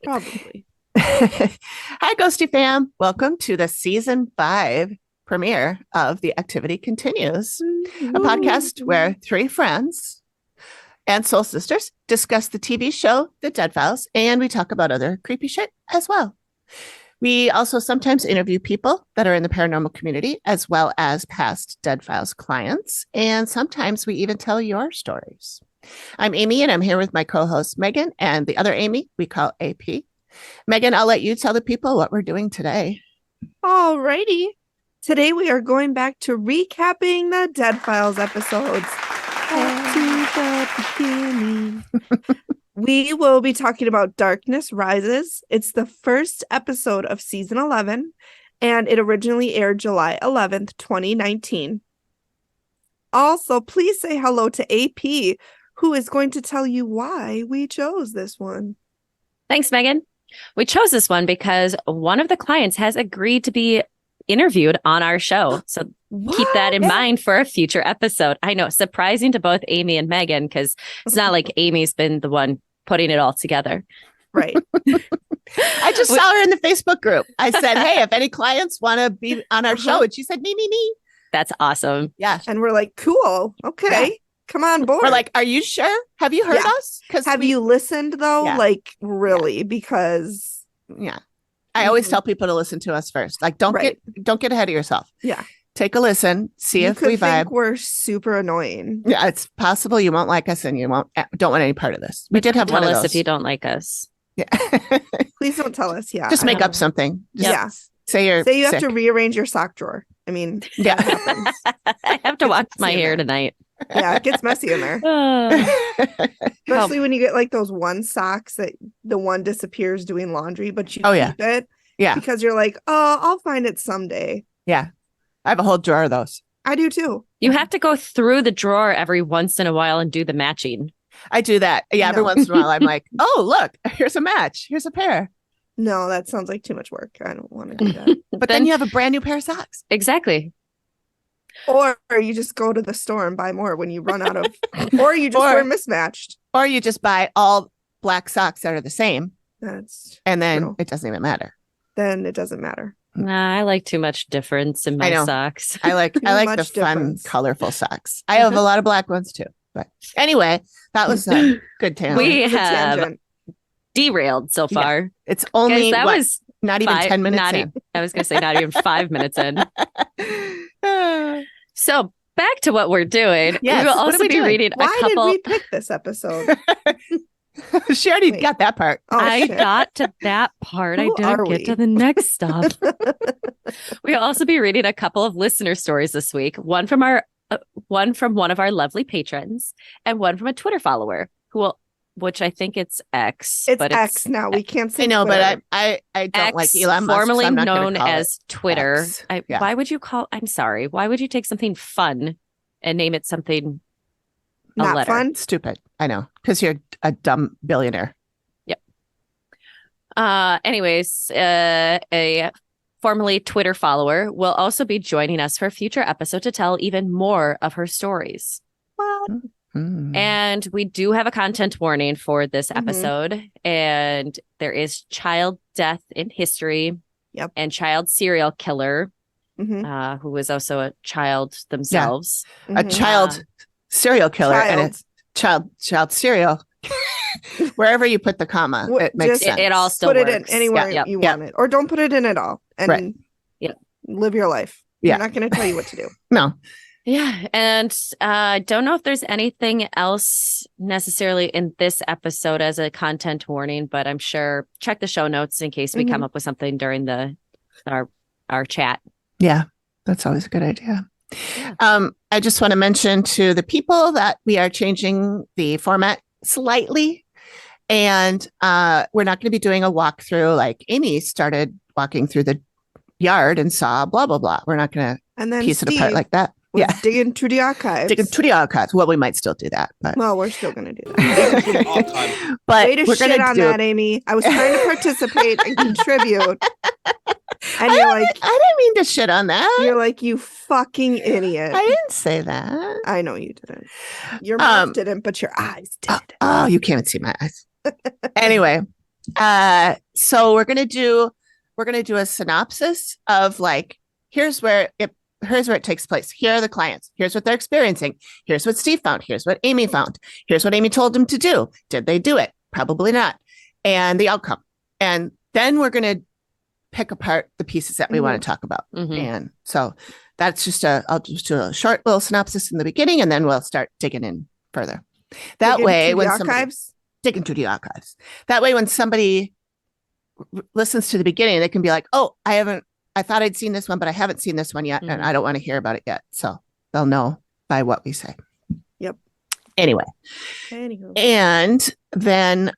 Probably. Hi, Ghosty fam. Welcome to the season 5 premiere of The Activity Continues, a podcast where 3 friends and soul sisters discuss the TV show The Dead Files, and we talk about other creepy shit as well. We also sometimes interview people that are in the paranormal community, as well as past Dead Files clients, and sometimes we even tell your stories. I'm Amy, and I'm here with my co-host Megan, and the other Amy we call AP. Megan, I'll let you tell the people what we're doing today. Alrighty. Today we are going back to recapping the Dead Files episodes. Back to the beginning. We will be talking about Darkness Rises. It's the first episode of season 11, and it originally aired July 11th, 2019. Also, please say hello to AP, who is going to tell you why we chose this one. Thanks, Megan. We chose this one because one of the clients has agreed to be interviewed on our show. So keep that in mind for a future episode. I know, surprising to both Amy and Megan, because it's not like Amy's been the one putting it all together. Right. I just saw her in the Facebook group. I said, hey, if any clients want to be on our show, and she said, me. That's awesome. Yeah. And we're like, cool. Okay. Yeah. Come on board. We're like, are you sure? Have you heard us? Have you listened though? Yeah. Like really? Because I always tell people to listen to us first. Like, don't get ahead of yourself. Yeah. Take a listen. See if we vibe. Think we're super annoying. Yeah, it's possible you won't like us, and you don't want any part of this. We did have one of those. If you don't like us. Yeah. Please don't tell us. Yeah. Just make up something. Say you have to rearrange your sock drawer. I mean, yeah. I have to wash my hair tonight. Yeah, it gets messy in there. Especially when you get like those one socks that the one disappears doing laundry, but you keep it. Yeah. Because you're like, oh, I'll find it someday. Yeah. I have a whole drawer of those. I do too. You have to go through the drawer every once in a while and do the matching. I do that. Yeah, every once in a while I'm like, oh, look, here's a match. Here's a pair. No, that sounds like too much work. I don't want to do that. But then you have a brand new pair of socks. Exactly. Or you just go to the store and buy more when you run out of, or you just wear mismatched. Or you just buy all black socks that are the same. And then true. It doesn't even matter. Then it doesn't matter. Nah, I like too much difference in my socks. I like the fun, colorful socks. I have a lot of black ones too. But anyway, that was a good tangent. We have derailed so far. Yeah. It's only was not even 10 minutes in. I was going to say not even 5 minutes in. So back to what we're doing. Yes. We will also be reading Why a couple. Did we pick this episode? She already got that part. Oh, I got to that part. I didn't get to the next stuff. We'll also be reading a couple of listener stories this week. One from one of our lovely patrons, and one from a Twitter follower which I think it's X. It's X now. We can't say. I know, Twitter. but I don't X, like Elon Musk, formerly so I'm not known as Twitter. Why would you call? I'm sorry. Why would you take something fun and name it something? Not letter? Fun. Stupid. I know, because you're a dumb billionaire. Yep. Anyways, a formerly Twitter follower will also be joining us for a future episode to tell even more of her stories. What? And we do have a content warning for this episode, and there is child death in history. Yep. And child serial killer, who was also a child themselves. Yeah. A child serial killer and it's child cereal. Wherever you put the comma, it makes sense. It all still put works. It in anywhere you want it, or don't put it in at all, and live your life. Yeah. I'm not going to tell you what to do. No. Yeah, and I don't know if there's anything else necessarily in this episode as a content warning, but I'm sure check the show notes in case we come up with something during our chat. Yeah, that's always a good idea. Yeah. I just want to mention to the people that we are changing the format slightly, and we're not going to be doing a walkthrough like Amy started walking through the yard and saw blah, blah, blah. We're not going to piece it apart like that. Digging through the archives. Well, we might still do that, but we're still going to do that. But way to shit on that, Amy. I was trying to participate and contribute, and you're like, I didn't mean to shit on that. You're like, you fucking idiot. I didn't say that. I know you didn't. Your mouth didn't, but your eyes did. Oh, you can't see my eyes. Anyway, So we're gonna do a synopsis of like here's where it takes place. Here are the clients. Here's what they're experiencing. Here's what Steve found. Here's what Amy found. Here's what Amy told them to do. Did they do it? Probably not. And the outcome. And then we're gonna pick apart the pieces that we want to talk about. And so that's I'll just do a short little synopsis in the beginning, and then we'll start digging in further. That way, when digging through the archives, that way when somebody listens to the beginning, they can be like, "Oh, I thought I'd seen this one, but I haven't seen this one yet, and I don't want to hear about it yet." So they'll know by what we say. Yep. Anyway, and then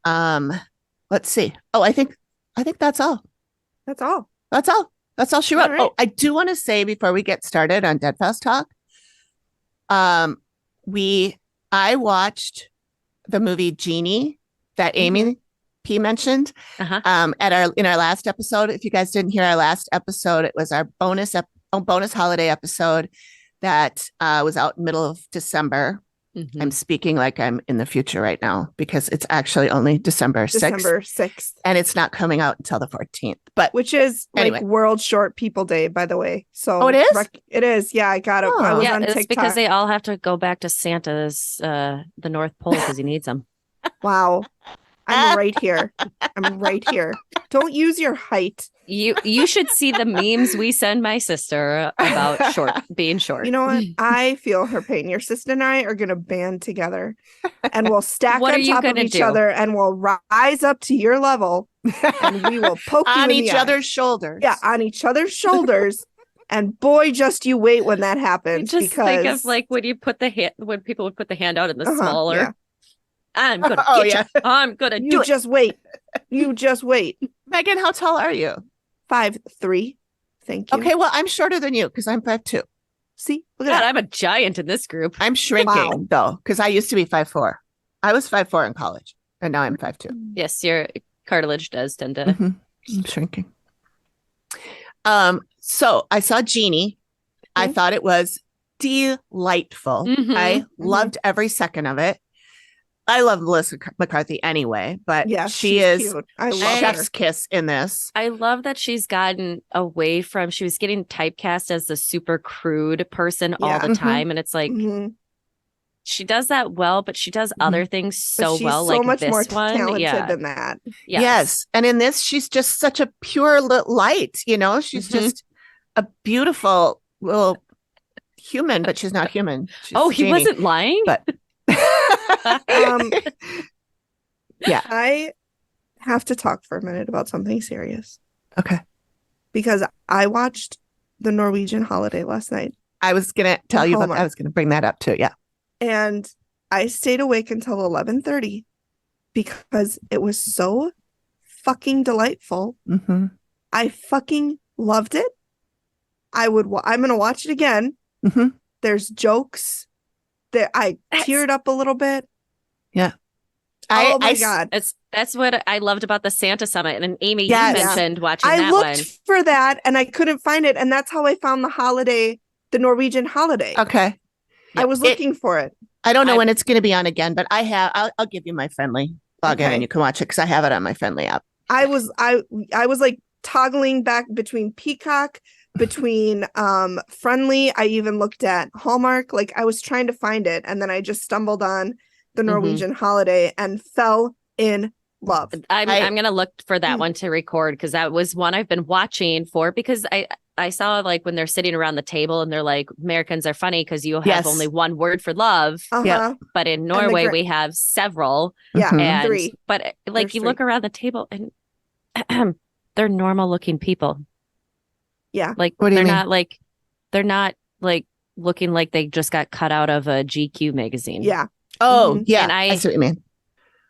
let's see. Oh, I think that's all. That's all. That's all she wrote. Right. Oh, I do want to say before we get started on Dead Files Talk, I watched the movie Genie that Amy P mentioned in our last episode. If you guys didn't hear our last episode, it was our bonus holiday episode that was out in the middle of December. I'm speaking like I'm in the future right now because it's actually only December 6th. And it's not coming out until the 14th. But which is anyway. like World Short People Day, by the way. So it is? It is. Yeah, I got it. I was on TikTok. It's because they all have to go back to Santa's the North Pole because he needs them. Wow. I'm right here. Don't use your height. You should see the memes we send my sister about being short. You know what? I feel her pain. Your sister and I are going to band together and we'll stack on top of each other and we'll rise up to your level and we will poke you on in each the other's eye. shoulders. Yeah, on each other's shoulders. And boy, just you wait when that happens. Just think of like when people would put the hand out in the smaller. Yeah. I'm gonna get you. I'm gonna do you it. Just wait. You just wait. Megan, how tall are you? 5'3". Thank you. Okay, well, I'm shorter than you because I'm 5'2". See, look at God, that. I'm a giant in this group. I'm shrinking though because I used to be 5'4". I was 5'4" in college, and now I'm 5'2". Yes, your cartilage does tend to. I'm shrinking. So I saw Genie. I thought it was delightful. I loved every second of it. I love Melissa McCarthy anyway, but she is cute. I love chef's her. kiss in this. I love that she's gotten away from, she was getting typecast as the super crude person all the time. And it's like, she does that well, but she does other things so well. So like much this more one. talented than that. Yes. And in this, she's just such a pure light, you know, she's just a beautiful little human, but she's not human. She's he Genie. wasn't lying? But I have to talk for a minute about something serious. Okay. Because I watched the Norwegian Holiday last night. I was going to tell you about that. I was going to bring that up too. Yeah. And I stayed awake until 11:30 because it was so fucking delightful. I fucking loved it. I'm going to watch it again. There's jokes that I teared up a little bit. Yeah. Oh my God. That's what I loved about the Santa Summit. And Amy, you mentioned watching that one. I looked for that and I couldn't find it. And that's how I found the Norwegian Holiday. Okay. I was looking for it. I don't know when it's going to be on again, but I'll give you my friendly login and you can watch it because I have it on my friendly app. I was like toggling back between Peacock, between friendly. I even looked at Hallmark. Like I was trying to find it. And then I just stumbled on the Norwegian Holiday and fell in love. I'm going to look for that one to record because that was one I've been watching for because I saw like when they're sitting around the table and they're like, Americans are funny because you have only one word for love. But in Norway, we have several. Yeah. 3. But like you look around the table and they're normal looking people. Yeah. Like they're not like looking like they just got cut out of a GQ magazine. Yeah. Oh, yeah. And I see what you mean.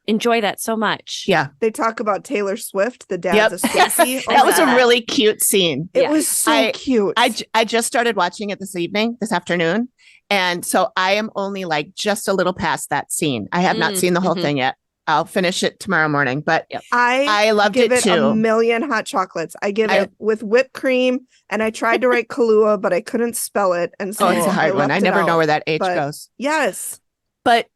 Enjoy that so much. Yeah. They talk about Taylor Swift, the dad's a Swiftie. That was a really cute scene. It was so cute. I just started watching it this afternoon. And so I am only like just a little past that scene. I have not seen the whole thing yet. I'll finish it tomorrow morning, but I loved it too. A million hot chocolates. I give it with whipped cream, and I tried to write Kahlua, but I couldn't spell it. And so it's a hard one. I never know where that H goes. Yes, but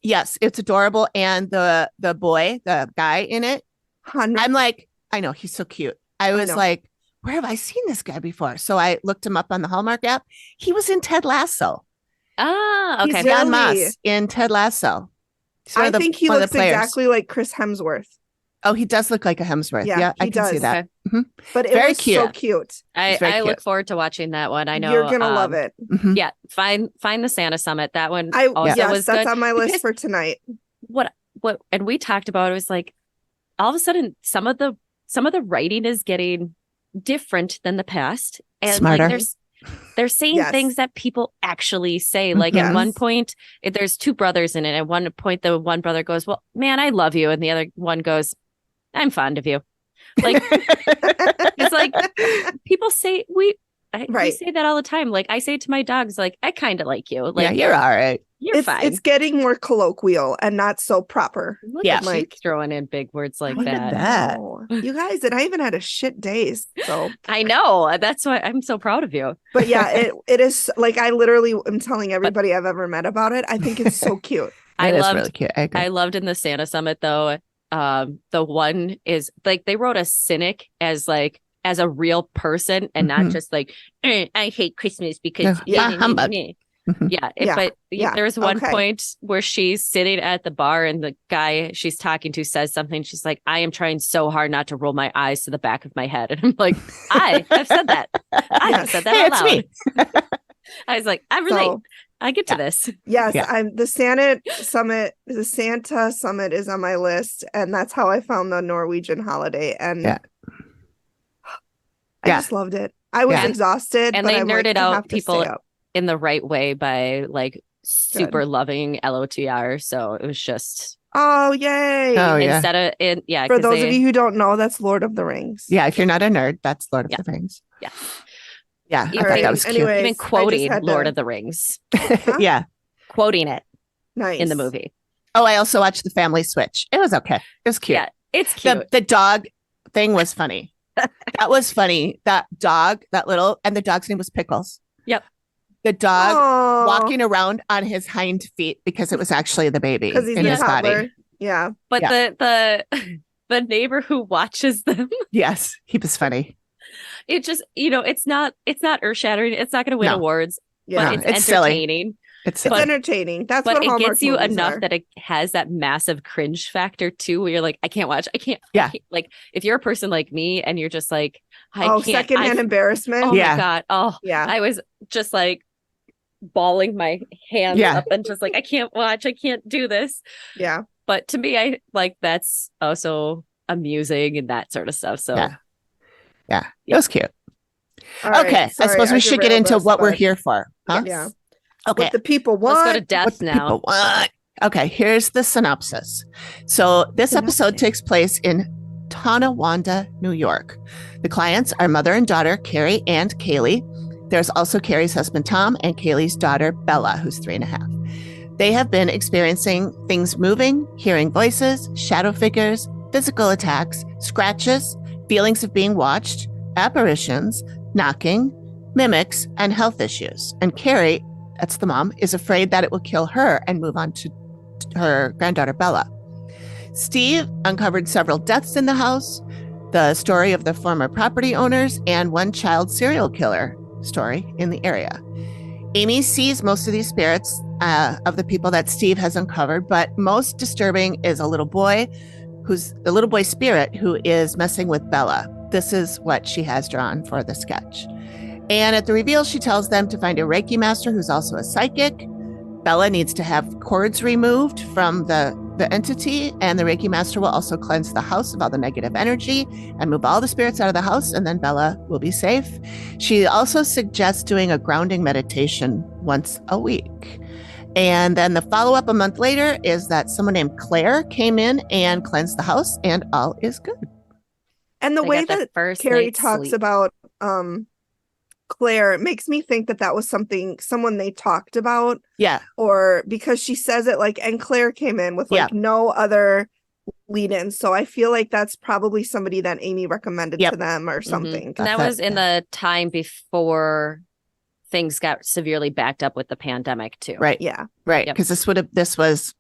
yes, it's adorable, and the boy, the guy in it, I'm like, I know, he's so cute. I was know. like, where have I seen this guy before? So I looked him up on the Hallmark app. He was in Ted Lasso. Ah, He's okay. very- John Really? Moss in Ted Lasso. He's I think he one of looks the players. exactly like Chris Hemsworth. Oh, he does look like a Hemsworth. Yeah, Yeah, I he can see does. that. Okay. But it Very was cute. so cute. It's very I look cute. forward to watching that one. I know You're gonna love it. Mhm. Yeah, find the Santa Summit. That one I also yes, was that's good. on my list Because for tonight. what and we talked about it was like all of a sudden some of the writing is getting different than the past. And Smarter. like they're saying Yes. things that people actually say. Like at Yes. one point, there's two brothers in it. At one point, the one brother goes, "Well, man, I love you," and the other one goes, "I'm fond of you." Like it's like people say we Right. say that all the time. Like I say to my dogs, like I kind of like you. Yeah, Like you're all right. you're fine. It's getting more colloquial and not so proper. Look Yeah. at you Like- throwing in big words like Look at that. that. Oh, you guys, and I even had a shit day. So, I know. That's why I'm so proud of you. but yeah, it is like I literally am telling everybody I've ever met about it. I think it's so cute. I That is loved really cute. I agree. I loved in the Santa Summit though. The one is like they wrote a cynic as a real person and not Mhm. just like I hate Christmas because Yeah, humbug. Mhm. Yeah, Yeah, but yeah, there was one okay. point where she's sitting at the bar and the guy she's talking to says something. She's like, "I am trying so hard not to roll my eyes to the back of my head," and I'm like, "I have said that. I have said that Hey, out it's loud." me. I was like, "I relate. So, I get to this." yes, Yeah. I'm the Santa Summit is on my list, and that's how I found the Norwegian holiday. And Yeah. I Yeah. just loved it. I was Yeah. exhausted, And but they I'm like, nerded I out have to people stay up. in the right way by like super loving LOTR. So it was just Oh, yay. Oh, yeah. instead of it, yeah. For 'cause those they- of you who don't know, that's Lord of the Rings. Yeah, if you're not a nerd, that's Lord of Yeah. the Rings. Yeah. Yeah, I You thought think- that was cute. Anyways, even I just quoting had to- Lord of the Rings, Yeah. quoting it Nice. in the movie. Oh, I also watched The Family Switch. It was okay. It was cute. Yeah, it's cute. The dog thing was funny. That was funny. That dog, and the dog's name was Pickles. Yep. The dog Aw, walking around on his hind feet because it was actually the baby because he's in a his toddler. body. Yeah. But Yeah. the neighbor who watches them, Yes, he was funny. it just it's not earth shattering. It's not going to win No. awards, No, but it's it's silly. entertaining. It's It's But- entertaining. That's But what it Hallmark gets you movies enough are. that it has that massive cringe factor too, where you're like, I can't watch. I can't. Yeah. Like if you're a person like me and you're just like, I Oh, can't. secondhand embarrassment. Oh Yeah. my god. Oh, Yeah. I was just like balling my hands Yeah. up and just like, I can't watch. I can't do this. Yeah. But to me, I like that's also amusing and that sort of stuff. So Yeah. It was cute. All right, Okay. I sorry, suppose we should get derailed into us, what we're but- here for. Huh? Yeah. Okay. What the people let's want. go to What death the now. people want. Okay, here's the synopsis. So this episode Synopsis. takes place in Tonawanda, New York. The clients are mother and daughter, Carrie and Kaylee. There's also Carrie's husband, Tom, and Kaylee's daughter, Bella, who's 3.5. They have been experiencing things moving, hearing voices, shadow figures, physical attacks, scratches, feelings of being watched, apparitions, knocking, mimics, and health issues. And Carrie, that's the mom, is afraid that it will kill her and move on to her granddaughter, Bella. Steve uncovered several deaths in the house, the story of the former property owners, and one child serial killer story in the area. Amy sees most of these spirits of the people that Steve has uncovered, but most disturbing is a little boy spirit who is messing with Bella. This is what she has drawn for the sketch. And at the reveal, she tells them to find a Reiki master who's also a psychic. Bella needs to have cords removed from the entity, and the Reiki master will also cleanse the house of all the negative energy and move all the spirits out of the house, and then Bella will be safe. She also suggests doing a grounding meditation once a week. And then the follow-up a month later is that someone named Claire came in and cleansed the house, and all is good. And the They way got their that first Carrie night's talks sleep. about Claire, it makes me think that was someone they talked about, Yeah, or because she says it like, and Claire came in with like Yeah. no other lead-in. So I feel like that's probably somebody that Amy recommended Yep. to them or Mhm. something. And that was in the time before things got severely backed up with the pandemic too. right. Yeah. Right, Yep. because this was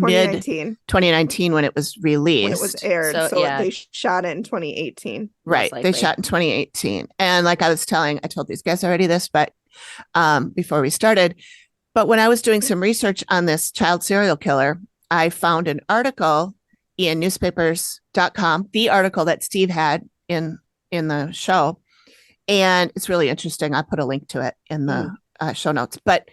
mid 2019 2019 when it was released. when it was aired. So, So yeah. they shot it in 2018. Right. Most They likely. shot in 2018. And like I told these guys already this, but before we started, but when I was doing some research on this child serial killer, I found an article in newspapers.com, the article that Steve had in the show. And it's really interesting. I put a link to it in the show notes, but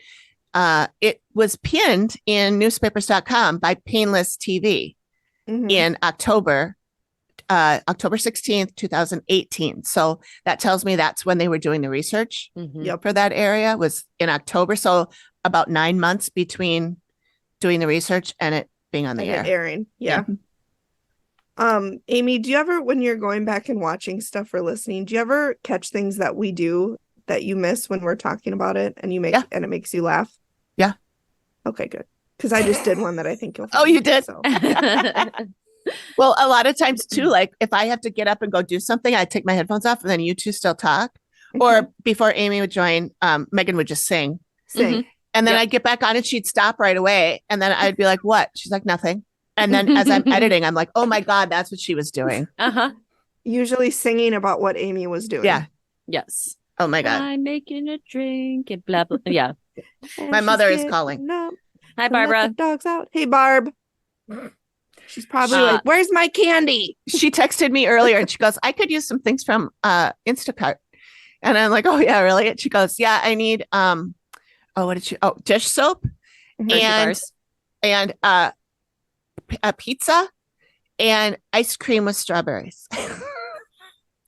it was pinned in newspapers.com by Painless TV in October 16th, 2018. So that tells me that's when they were doing the research for that area, was in October. So about 9 months between doing the research and it being on the air. Airing. Yeah. Amy, do you ever, when you're going back and watching stuff or listening, do you ever catch things that we do that you miss when we're talking about it and and it makes you laugh? Yeah. Okay, good. Because I just did one that I think you'll Oh, you did? So. Well, a lot of times too, like if I have to get up and go do something, I take my headphones off and then you two still talk. Or before Amy would join, Megan would just sing. And then I'd get back on and she'd stop right away. And then I'd be like, what? She's like, nothing. And then as I'm editing, I'm like, oh my God, that's what she was doing. Usually singing about what Amy was doing. Yeah. Yes. Oh my God. I'm making a drink and blah, blah. Yeah. And My mother is getting calling. up Hi, to let Barbara. the dogs out. Hey, Barb. She's probably like, where's my candy? She texted me earlier and she goes, I could use some things from Instacart. And I'm like, oh yeah, really? And she goes, yeah, I need dish soap and a pizza and ice cream with strawberries.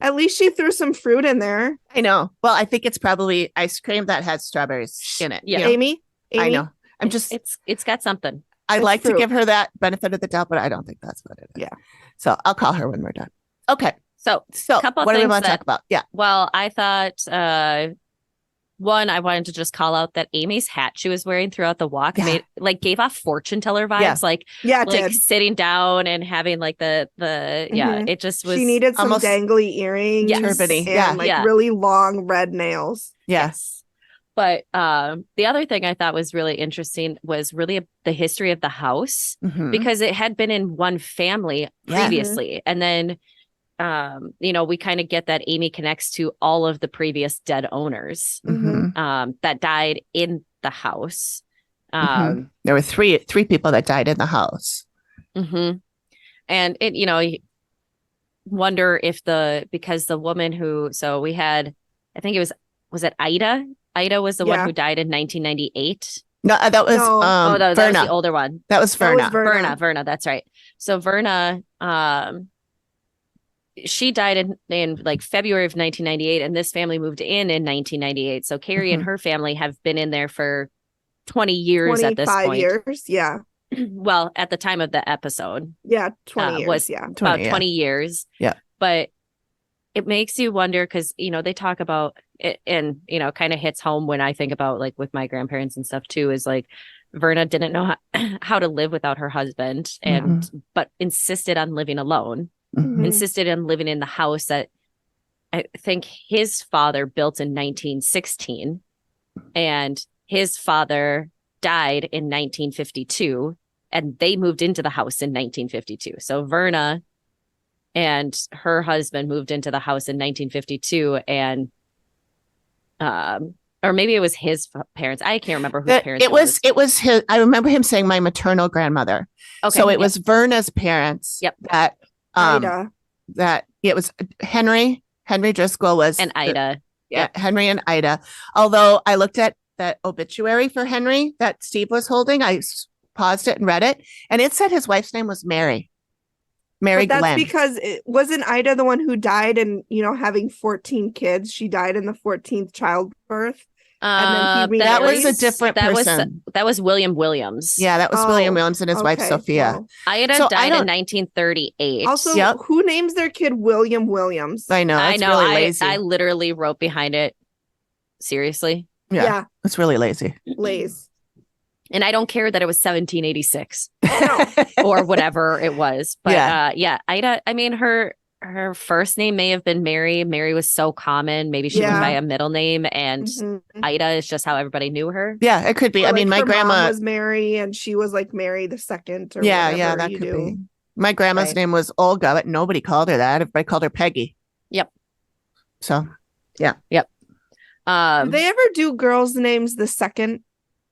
At least she threw some fruit in there. I know. Well, I think it's probably ice cream that has strawberries in it. Yeah. You know? Amy? I know. It's got something. I'd It's like fruit. to give her that benefit of the doubt, but I don't think that's what it is. Yeah. So I'll call her when we're done. Okay. So couple what do we things want to that- talk about? Yeah. Well, I thought one, I wanted to just call out that Amy's hat she was wearing throughout the walk gave off fortune teller vibes, Yeah. It did. sitting down and having like the it just was. She needed some almost dangly earrings. turbany. And Yeah. really long red nails. Yes. But the other thing I thought was really interesting was really the history of the house, because it had been in one family previously. And then, we kind of get that Amy connects to all of the previous dead owners that died in the house. There were three people that died in the house. And it, you wonder if because the woman we had, I think was it Ida? Ida was the one who died in 1998. No, that was that Verna. was the older one. That was Verna. Verna, that's right. So Verna, she died in like February of 1998, and this family moved in 1998. So Carrie and her family have been in there for 20 years at this point. 25 years, yeah. Well, at the time of the episode. Yeah, 20 years, was about 20 years. Yeah. But it makes you wonder because, they talk about it and, kind of hits home when I think about like with my grandparents and stuff too, is like Verna didn't know how to live without her husband but insisted on living alone, insisted on living in the house that I think his father built in 1916 and his father died in 1952 and they moved into the house in 1952. So Verna and her husband moved into the house in 1952 and or maybe it was his parents. I can't remember whose parents it was his. I remember him saying my maternal grandmother. Okay, so it was Verna's parents. Yep. Ida. That it was Henry Driscoll was and Ida. Henry and Ida. Although I looked at that obituary for Henry that Steve was holding, I paused it and read it, and it said his wife's name was Mary. But that's Glenn. Because it wasn't Ida the one who died and having 14 kids. She died in the 14th childbirth. And then that was a different person. That was William Williams. Yeah, that was William Williams and his wife Sophia. Well, Ida died in 1938. Also, who names their kid William Williams? I know. It's really lazy. I literally wrote behind it. Seriously. Yeah. It's really lazy. Lays. And I don't care that it was 1786 or whatever it was. But Ida, I mean, her her first name may have been Mary. Mary was so common. Maybe she went by a middle name, and Ida is just how everybody knew her. Yeah, it could be. Or I mean, like my her grandma mom was Mary, and she was like Mary the Second, or yeah, whatever that you could do. be. My grandma's Right. name was Olga, but nobody called her that. Everybody called her Peggy. Yep. So, Do they ever do girls' names the second?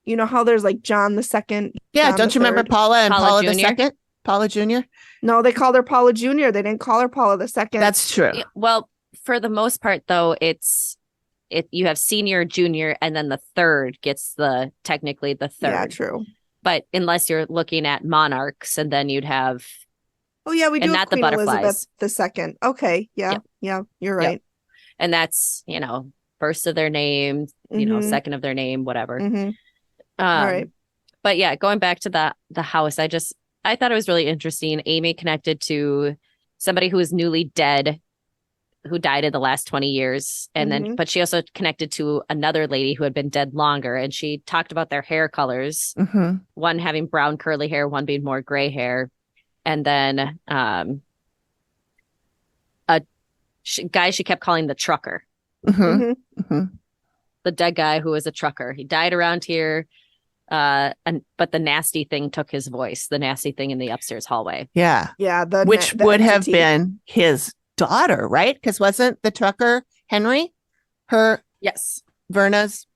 You know how there's like John the Second? yeah, John don't the you remember Third? Paula and Paula Paula the Jr.? Second? Paula Jr.? No, they called her Paula Jr. They didn't call her Paula the Second. That's true. Well, for the most part, though, you have senior, junior, and then the third gets technically the third. Yeah, true. But unless you're looking at monarchs, and then you'd have Oh yeah, we do and have not the Queen Elizabeth butterflies. the Second. Okay, yeah, you're right. and that's first of their name, Mhm. second of their name, whatever. Mhm. All right. But yeah, going back to the house, I thought it was really interesting. Amy connected to somebody who was newly dead, who died in the last 20 years. And then, but she also connected to another lady who had been dead longer. And she talked about their hair colors, one having brown curly hair, one being more gray hair. And then guy she kept calling the trucker, Mhm. the dead guy who was a trucker. He died around here. But the nasty thing took his voice, the nasty thing in the upstairs hallway. Yeah. Yeah, which the would have entity. been his daughter, right? Because wasn't the trucker Henry Yes. Verna's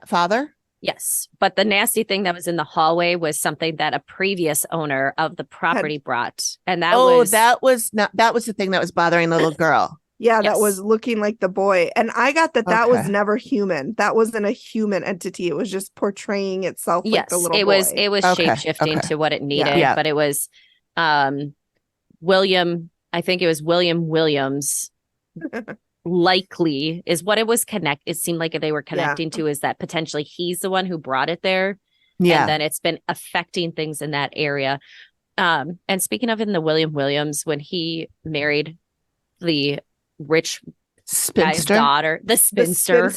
father? Yes. But the nasty thing that was in the hallway was something that a previous owner of the property brought. And that was that was the thing that was bothering the little girl. Yeah, Yes. that was looking like the boy. And I got that was Okay. never human. That wasn't a human entity. It was just portraying itself like the little it boy. was Okay, shape-shifting okay. to what it needed. Yeah. But it was William, I think it was William Williams, likely is what it was it seemed like they were connecting to, is that potentially he's the one who brought it there. Yeah. And then it's been affecting things in that area. And speaking of in the William Williams, when he married the rich guy's Spinster. daughter, the spinster.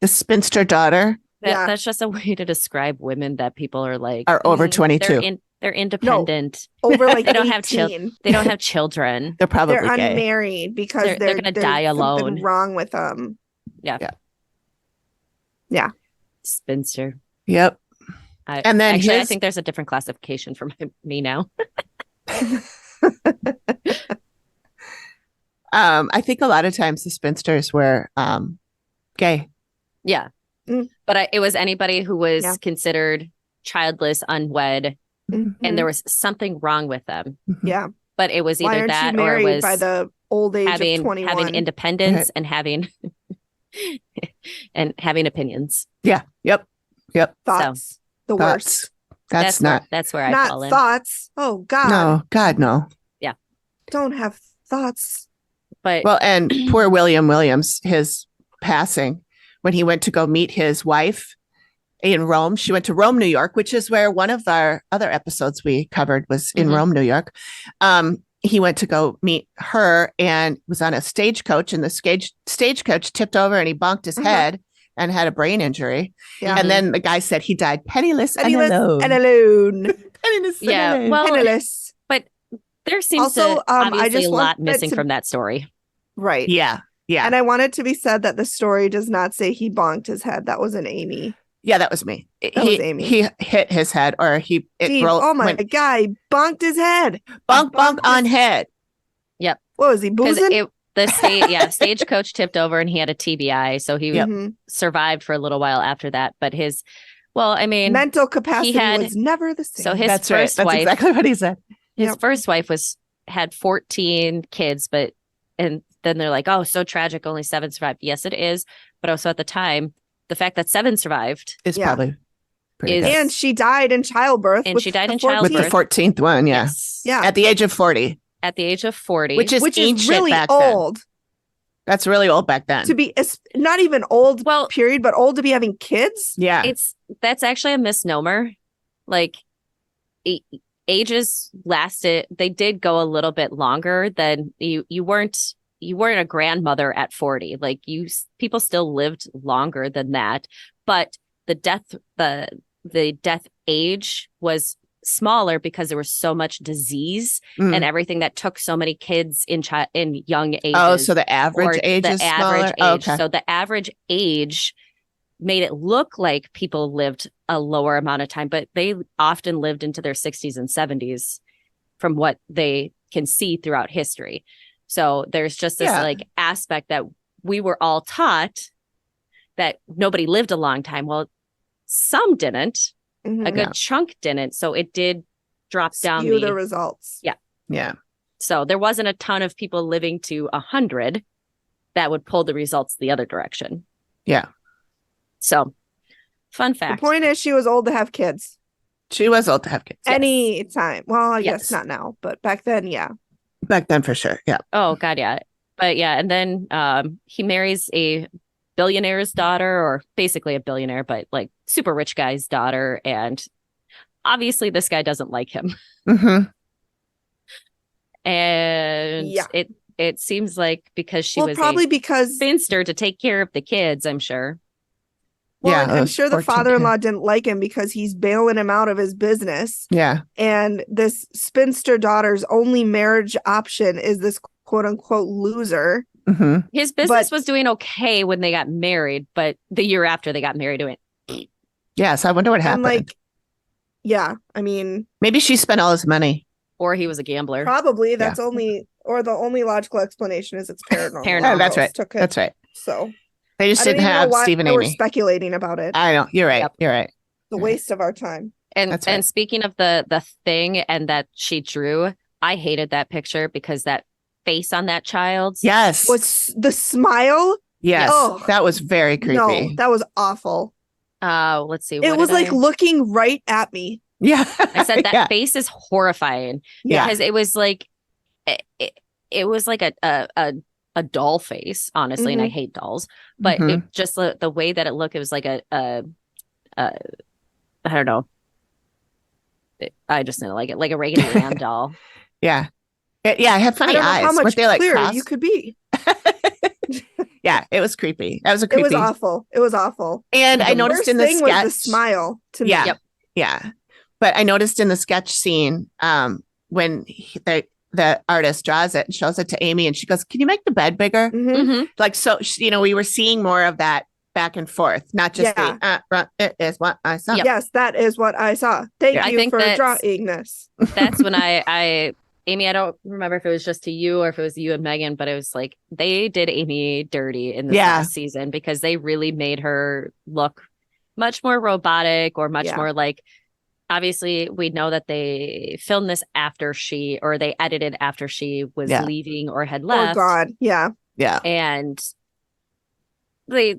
The spinster daughter That's just a way to describe women that people are like are over 22. they're independent. Over like They don't have 18. They don't have children. They're probably They're gay. unmarried because They're gonna die there's something alone. wrong with them. Yeah. Yeah. Spinster. Yep. And then I think there's a different classification for me now. I think a lot of times the spinsters were gay. Yeah. But it was anybody who was considered childless, unwed, and there was something wrong with them. Yeah. But it was Why either aren't that you or it married was by the old age having of 21? having independence and having opinions. Yeah. Yep. Thoughts. The worst. That's not where I Not fall in. thoughts. Oh God. No, God no. Yeah. Don't have thoughts. But Well, and poor William Williams, his passing when he went to go meet his wife in Rome. She went to Rome, New York, which is where one of our other episodes we covered was in Rome, New York. He went to go meet her and was on a stagecoach, and the stagecoach tipped over and he bonked his head and had a brain injury. Yeah. And then the guy said he died penniless and Penniless alone. and alone. Penniless and yeah, alone. well, Penniless. but there seems Also, to I obviously just a lot want missing to- from that story. Right. Yeah. And I want it to be said that the story does not say he bonked his head. That was an Amy. Yeah, that was me. That was Amy. He hit his head, or Steve, oh my God, he bonked his head. bonk on head. What was he, boozing? Stagecoach tipped over and he had a TBI, so he Mhm. survived for a little while after that. But mental capacity was never the same. So his That's first right. That's wife, exactly what he said. his first wife had 14 kids, and then they're like, oh, so tragic, only 7 survived. Yes, it is. But also at the time, the fact that 7 survived Is probably pretty is- good. And she died in childbirth. And with she died the in 14th. With the 14th one, yeah. Yes. Yeah. At the age of 40, At the age of 40. which is ancient really back then. old. That's really old back then. To be not even old, Well, period, but old to be having kids. Yeah. that's actually a misnomer. Like ages lasted, they did go a little bit longer than you weren't a grandmother at 40. Like people still lived longer than that, but the death age was smaller because there was so much disease and everything that took so many kids in young ages. Oh, so the average or age the is average smaller? Oh, age. okay. So the average age made it look like people lived a lower amount of time, but they often lived into their 60s and 70s from what they can see throughout history. So there's just this like aspect that we were all taught that nobody lived a long time. Well, some didn't. A good chunk didn't. So it did drop down the results. Yeah. Yeah. So there wasn't a ton of people living to 100 that would pull the results the other direction. Yeah. So fun fact. The point is she was old to have kids. She was old to have kids. Any time. Well, I guess Yes. not now, but back then, yeah. Back then for sure. Yeah. Oh, God, yeah. But yeah, and then he marries a billionaire's daughter, or basically a billionaire, but like super rich guy's daughter. And obviously this guy doesn't like him. Mm-hmm. And it seems like because she was probably because spinster to take care of the kids, I'm sure. Well, Yeah, I'm sure the 14 father-in-law didn't like him because he's bailing him out of his business. Yeah. And this spinster daughter's only marriage option is this quote-unquote loser. Mm-hmm. His business was doing okay when they got married, but the year after they got married, it went. Yes, I wonder what happened. And I mean, maybe she spent all his money. Or he was a gambler. Probably. That's the only logical explanation is it's paranormal. Oh, that's right. That's right. So they just didn't have Steve and Amy. We're Amy. speculating about it. I know. You're right. Yep. You're right. The waste of our time. And That's right. And speaking of the thing and that she drew, I hated that picture because that face on that child. Yes. Was the smile? Yes. Oh, that was very creepy. No, that was awful. Let's see. It was like looking right at me. Yeah. I said that face is horrifying. Yeah. Because it was like it was like a doll face, honestly, and I hate dolls. But it just the way that it looked, it was like a I don't know. I just didn't like it, like a Raggedy Ann doll. Yeah. It had funny eyes. How much Weren't they like clearer crossed? you could be? Yeah, it was creepy. That was a creepy. It was awful. It was awful. And I noticed in the sketch was the smile to me. Yeah. Yep. Yeah. But I noticed in the sketch scene, when the artist draws it and shows it to Amy, and she goes, "Can you make the bed bigger?" Like, so, we were seeing more of that back and forth, not just it is what I saw. Yep. Yes, that is what I saw. Thank you for drawing this. That's when Amy, I don't remember if it was just to you or if it was you and Megan, but it was like they did Amy dirty in this last season because they really made her look much more robotic or much more like, obviously we know that they filmed this after they edited after she was leaving or had left. Oh God. Yeah. Yeah. And they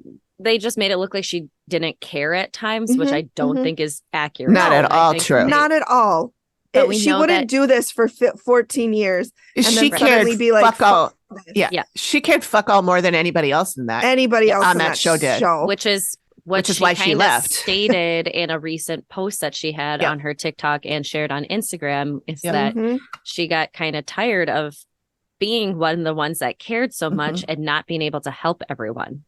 just made it look like she didn't care at times, which I don't think is accurate. Not at all true. Not at all. She wouldn't do this for 14 years. And she then suddenly be like, fuck all. Yeah. She cared fuck all more than anybody else in that. Anybody else on that show did. Which is why she left. Stated in a recent post that she had on her TikTok and shared on Instagram is that she got kind of tired of being one of the ones that cared so much and not being able to help everyone.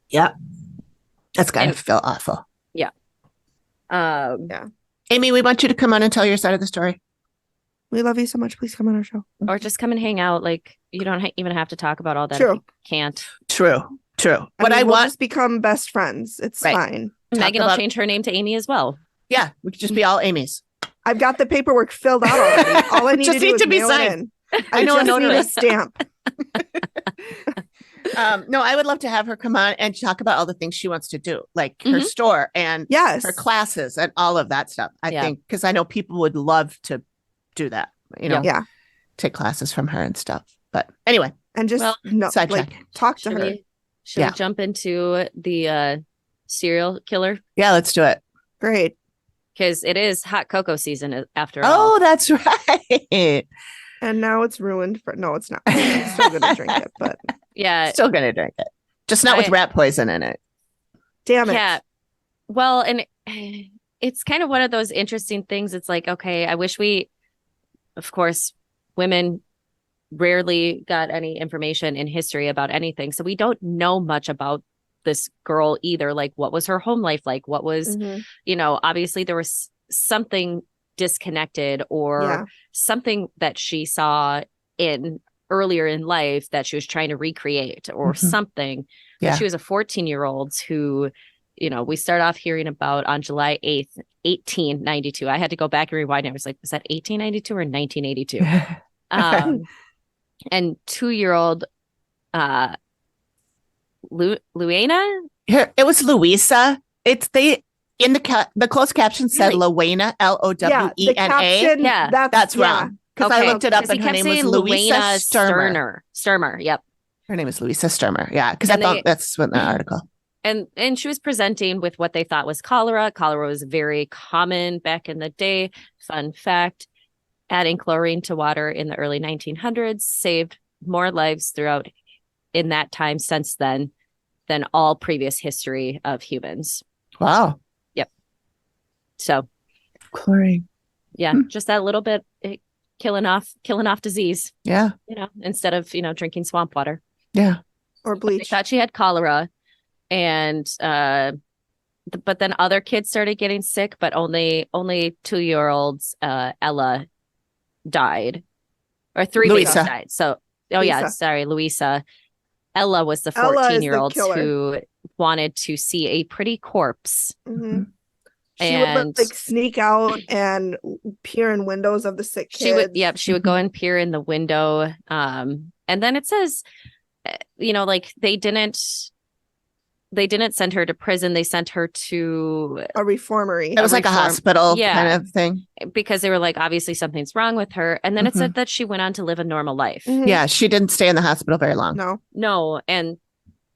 Yeah. That's gotta feel awful. Yeah. Amy, we want you to come on and tell your side of the story. We love you so much. Please come on our show. Or just come and hang out. Like, you don't even have to talk about all that. True. If you can't. True. But I want just become best friends. It's fine. Megan will change her name to Amy as well. Yeah. We could just be all Amy's. I've got the paperwork filled out already. All I need to do is mail it in. I just need a stamp. No, I would love to have her come on and talk about all the things she wants to do, like her store and her classes and all of that stuff. I think because I know people would love to do that, take classes from her and stuff. But anyway, and just talk to her. Should we jump into the serial killer? Yeah, let's do it. Great. Because it is hot cocoa season after all. Oh, that's right. And now it's ruined no, it's not. I'm still gonna drink it, but still gonna drink it. Just not with rat poison in it. Damn it. Yeah. Well, and it's kind of one of those interesting things. It's like, okay, I wish of course, women rarely got any information in history about anything. So we don't know much about this girl either. Like, what was her home life like? What was, obviously there was something disconnected or Yeah. something that she saw in earlier in life that she was trying to recreate or something. Yeah. But she was a 14-year-old who, we start off hearing about on July 8th, 1892. I had to go back and rewind. I was like, was that 1892 or 1982? And 2-year-old Luena? Here, it was Louisa. In the closed caption said Really? Lowena, Lowena. The caption, Yeah. That's wrong. Because I looked it up and her name was Louisa Sturmer. Sturmer, yep. Her name is Louisa Sturmer. Yeah, because I And thought that's what the article. And she was presenting with what they thought was cholera. Cholera was very common back in the day. Fun fact, adding chlorine to water in the early 1900s saved more lives throughout in that time since then than all previous history of humans. Wow. Yep. So Chlorine. yeah, just that little bit killing off disease. Yeah. Instead of, drinking swamp water. Yeah. Or They bleach. thought she had cholera. And but then other kids started getting sick, but only 2-year-olds Ella died, or 3 babies Louisa. died. So Louisa. sorry, Louisa. Ella was the Ella is the 14-year-olds killer. who wanted to see a pretty corpse. Mm-hmm. She And would like sneak out and peer in windows of the sick kids. She would go and peer in the window. And then it says, like they didn't send her to prison. They sent her to a reformery. It was like a hospital kind of thing. Because they were like, obviously something's wrong with her. And then it said that she went on to live a normal life. Mhm. Yeah, she didn't stay in the hospital very long. No. And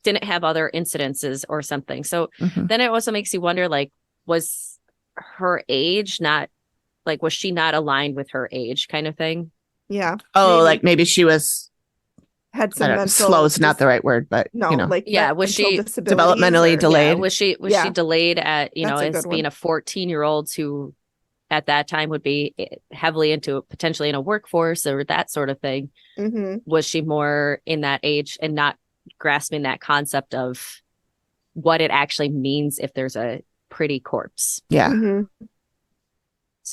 didn't have other incidences or something. So then it also makes you wonder, like, was her age not, like, was she not aligned with her age kind of thing? Yeah. Oh, like maybe she was had some mental slow is not the right word, but was she developmentally delayed? Was she delayed at as being a 14-year-old who at that time would be heavily into potentially in a workforce or that sort of thing? Was she more in that age and not grasping that concept of what it actually means if there's a pretty corpse? Yeah.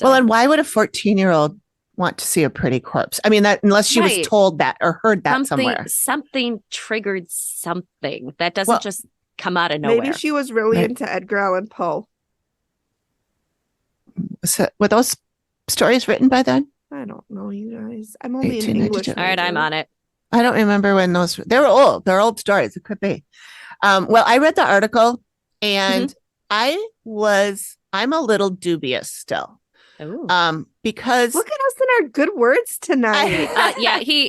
Well, and why would a 14-year-old want to see a pretty corpse? I mean, that unless she was told that or heard that somewhere. Something triggered something that doesn't just come out of nowhere. Maybe she was really into Edgar Allan Poe. Were those stories written by then? I don't know, you guys. I'm only in English. All right, I'm on it. I don't remember when they were old. They're old stories. It could be. Well, I read the article and I'm a little dubious still. Because look at us in our good words tonight.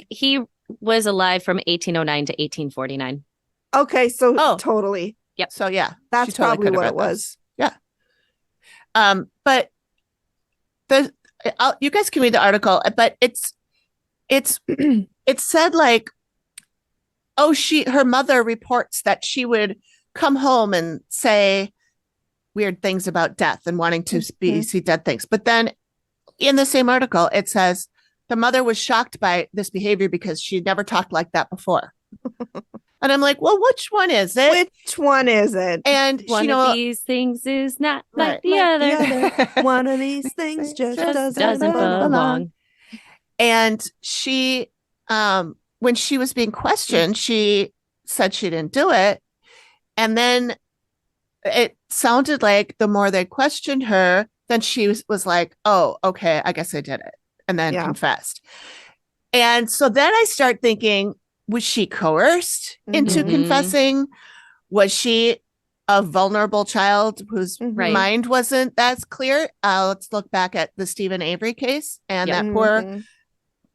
He was alive from 1809 to 1849. Okay, so totally. Yep. So yeah, that's totally probably what it was. Yeah. But you guys can read the article, but it said like, her mother reports that she would come home and say weird things about death and wanting to see dead things. But then in the same article, it says the mother was shocked by this behavior because she'd never talked like that before. And I'm like, well, which one is it? Which one is it? And one of these things is not like the other. One of these things just doesn't belong. And she, when she was being questioned, she said she didn't do it. And then it sounded like the more they questioned her, then she was like, oh, okay, I guess I did it. And then confessed. And so then I start thinking, was she coerced into confessing? Was she a vulnerable child whose mind wasn't as clear? Let's look back at the Stephen Avery case and that poor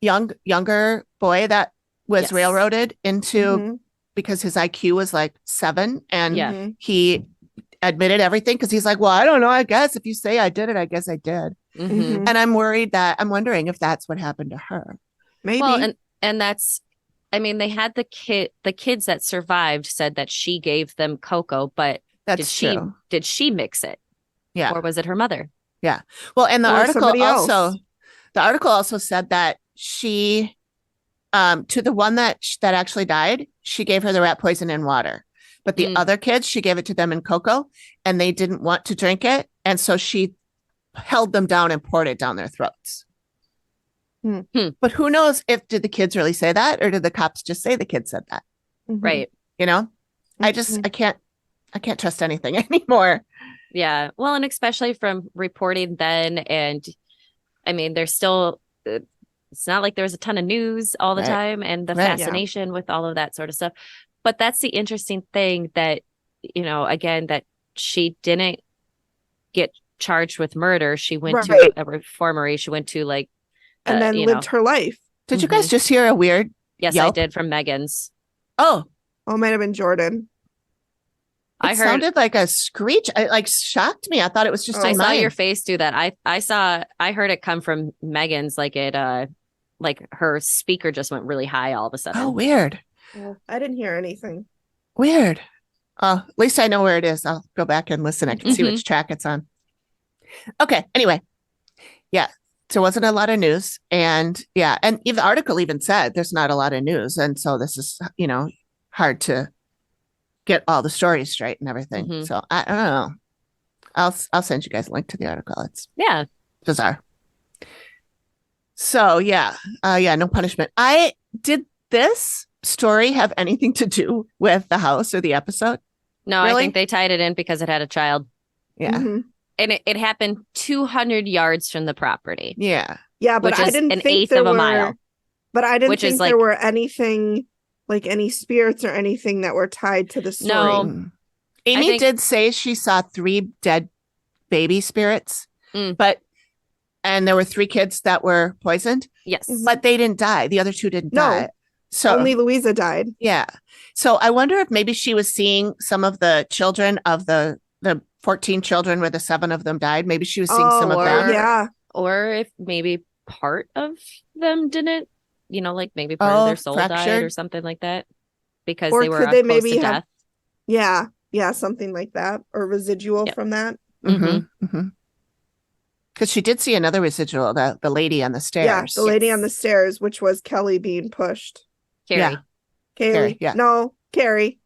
younger boy that was railroaded into because his IQ was like 7 and he admitted everything because he's like, well, I don't know. I guess if you say I did it, I guess I did. And I'm wondering if that's what happened to her. Maybe. Well, and that's, I mean, they had the kids that survived said that she gave them cocoa, but did she mix it? Yeah. Or was it her mother? Yeah. Well, and the article also said that she, to the one that actually died, she gave her the rat poison in water. But the other kids, she gave it to them in cocoa and they didn't want to drink it. And so she held them down and poured it down their throats. Hmm. But who knows did the kids really say that, or did the cops just say the kids said that? Right. You know, I can't trust anything anymore. Yeah. Well, and especially from reporting then. And I mean, there's still, it's not like there's a ton of news all the time and the fascination with all of that sort of stuff. But that's the interesting thing that, again, that she didn't get charged with murder. She went to a reformery. She went to and then lived her life. Did you guys just hear a weird Yes, I did, from Megan's. Oh, it might have been Jordan. It sounded like a screech. It shocked me. I thought it was just. I saw your face do that. I heard it come from Megan's. Like her speaker just went really high all of a sudden. Oh, weird. Well, I didn't hear anything. Weird. At least I know where it is. I'll go back and listen. I can see which track it's on. Okay. Anyway, yeah. So it wasn't a lot of news, and the article even said there's not a lot of news, and so this is hard to get all the stories straight and everything. So I don't know. I'll send you guys a link to the article. It's bizarre. So no punishment. Did this story have anything to do with the house or the episode? No, really? I think they tied it in because it had a child. Yeah. And it happened 200 yards from the property. Yeah. Yeah, but I didn't think an eighth of a mile. But I didn't think there were anything, like any spirits or anything that were tied to the story. No. Amy did say she saw 3 dead baby spirits, and there were 3 kids that were poisoned. Yes. But they didn't die. The other 2 didn't die. So only Louisa died. Yeah. So I wonder if maybe she was seeing some of the children of the 14 children where the 7 of them died. Maybe she was seeing some of them. Yeah. Or if maybe part of them didn't, maybe part of their soul died or something like that. Because they were close to death. Yeah. Yeah. Something like that. Or residual from that. Because she did see another residual, the lady on the stairs. Yeah, the lady on the stairs, which was Kelly being pushed. Carrie. Yeah. Carrie. Yeah. No, Carrie.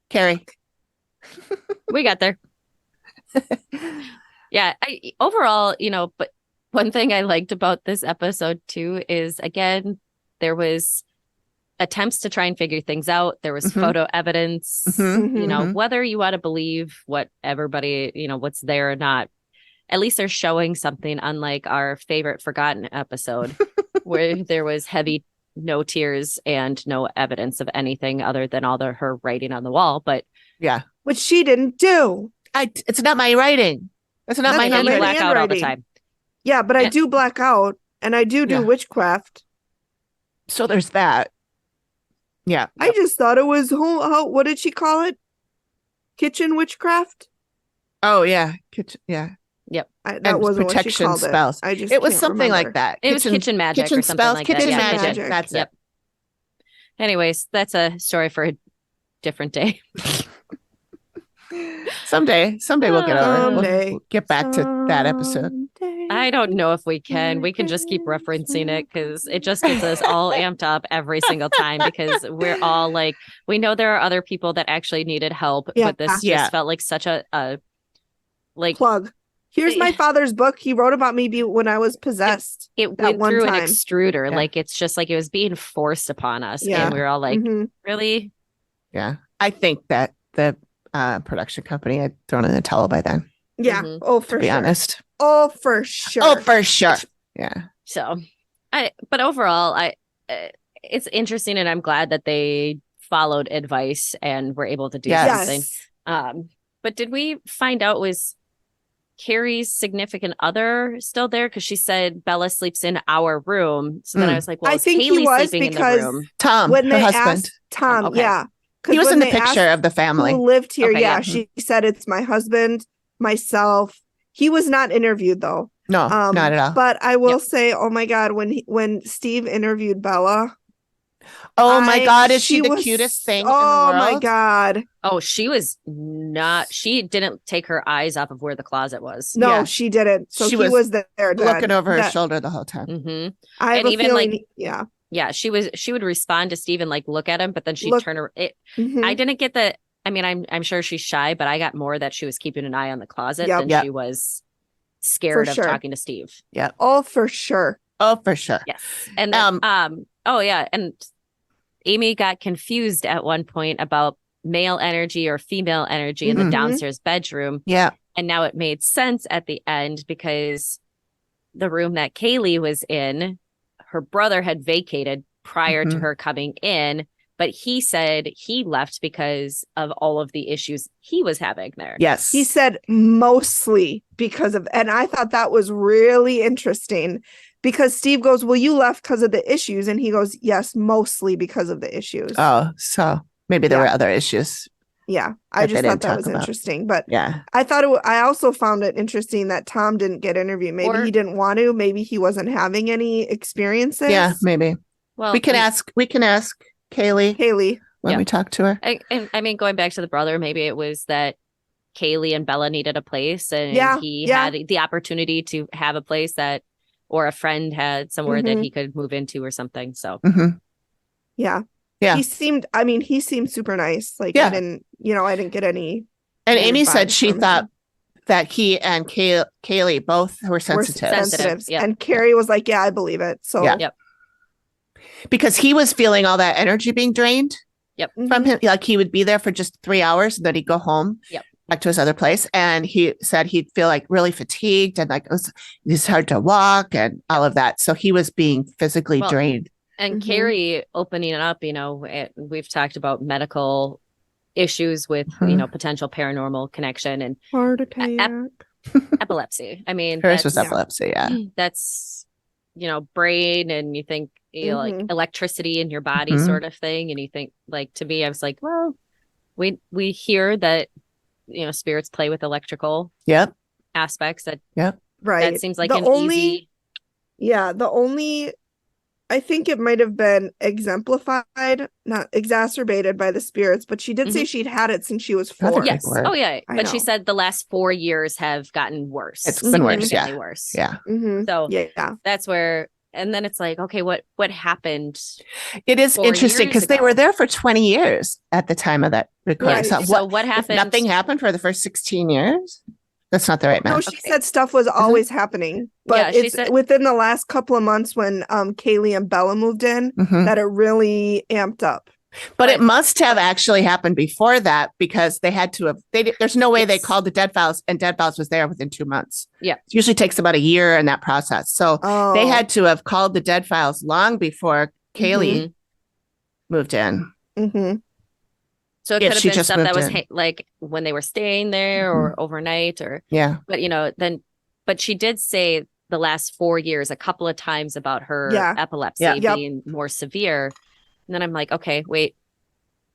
We got there. Yeah. Overall, but one thing I liked about this episode too is, again, there was attempts to try and figure things out. There was photo evidence, whether you want to believe what everybody, what's there or not. At least they're showing something, unlike our favorite forgotten episode where there was no tears and no evidence of anything other than her writing on the wall. But yeah, which she didn't do. It's not my writing. It's not my handwriting. You black out all the time. Yeah, but I do black out, and I do witchcraft. So there's that. Yeah, I just thought it was what did she call it? Kitchen witchcraft. Oh yeah, kitchen. Yeah. Yep. That wasn't protection what she called spells. It was something like that. It was kitchen magic or something like that. Kitchen Yeah, magic. That's it. Anyways, that's a story for a different day. Someday we'll get over it. We'll get back to that episode. I don't know if we can. We can just keep referencing it because it just gets us all amped up every single time because we're all like, we know there are other people that actually needed help, but this just felt like such a plug. Here's my father's book. He wrote about me when I was possessed. It went through an extruder. Yeah. Like, it's just like it was being forced upon us. Yeah. And we were all like, really? Yeah. I think that the production company had thrown in the towel by then. Yeah. Oh, for sure. To be honest. Oh, for sure. Oh, for sure. Yeah. So, but overall, it's interesting, and I'm glad that they followed advice and were able to do something. But did we find out, was Carrie's significant other still there? Because she said Bella sleeps in our room. So then I was like, well, I think Haley he was, sleeping because in the room? Tom, when her they husband. Asked Tom, he was in the picture of the family who lived here. Okay, she said it's my husband, myself. He was not interviewed though. No, not at all. But I will say, oh my God, when Steve interviewed Bella. Oh my God, is she the cutest thing in the world? Oh my God. Oh, she didn't take her eyes off of where the closet was. No, she didn't. So he was there looking over her shoulder the whole time. I have a feeling, yeah, she would respond to Steve and like look at him, but then she'd turn her. I didn't get the. I mean, I'm sure she's shy, but I got more that she was keeping an eye on the closet than she was scared of sure. talking to Steve. Oh, for sure. Oh, for sure. Yes. And then, oh yeah. And Amy got confused at one point about male energy or female energy in the Mhm. downstairs bedroom. Yeah. And now it made sense at the end because the room that Kaylee was in, her brother had vacated prior to Mhm. her coming in, but he said he left because of all of the issues he was having there. Yes. He said mostly because of, and I thought that was really interesting because Steve goes, well, you left because of the issues. And he goes, yes, mostly because of the issues. Oh, so maybe there Yeah. were other issues. Yeah. I that just they thought didn't that talk was about. interesting. But Yeah. I thought I also found it interesting that Tom didn't get interviewed. Maybe Or- he didn't want to. Maybe he wasn't having any experiences. Yeah, maybe. Well, We can ask Kaylee Haley. when Yeah. we talk to her. I mean, going back to the brother, maybe it was that Kaylee and Bella needed a place and Yeah, he yeah. had the opportunity to have a place that, or a friend had somewhere that Mhm. he could move into or something. So Mm-hmm. Yeah. Yeah. He seemed super nice. Like Yeah. I didn't get any. And weird Amy said vibes she from thought him. that he and Kaylee both were We're sensitive. Sensitive, yeah. And Carrie was like, yeah, I believe it. So Yeah. Yep. Because he was feeling all that energy being drained Mhm. from him. Like he would be there for just 3 hours and then he'd go home Yep. back to his other place. And he said he'd feel like really fatigued and like it's hard to walk and all of that. So he was being physically Well, drained. And Mhm. Carrie opening it up, we've talked about medical issues with, Mhm. potential paranormal connection and Heart attack. epilepsy. I mean, Hers was yeah. epilepsy. Yeah. that's, brain and you think, like Mhm. electricity in your body Mhm. sort of thing. And you think like, to me, I was like, well, we hear that, spirits play with electrical Yep. aspects that Right. that seems like the an only, easy. Yeah. The only, I think it might have been exemplified, not exacerbated by the spirits, but she did say she'd had it since she was That's a 4. big Yes. word. Oh yeah. I But she know. said the last 4 years have gotten worse. It's been worse, Significantly yeah. worse. Yeah. Mhm. So Yeah. that's where, and then it's like, okay, what happened? It is 4 interesting years because they ago. were there for 20 years at the time of that recording. Right. So, what if happened? nothing happened for the first 16 years? That's not the right No, math. she Okay. said stuff was always happening, but Yeah, she it's said- within the last couple of months when Kaylee and Bella moved in Mhm. that it really amped up. But it must have actually happened before that because they had to have. There's no way they Yes. called the Dead Files and Dead Files was there within 2 months. Yeah. It usually takes about a year in that process. So Oh, they had to have called the Dead Files long before Kaylee Mhm. moved in. Mm-hmm. So it If could have she been just stuff that moved was in. like when they were staying there or overnight or, Yeah. but but she did say the last 4 years a couple of times about her Yeah. epilepsy Yeah. Yep. being more severe. And then I'm like, okay, wait,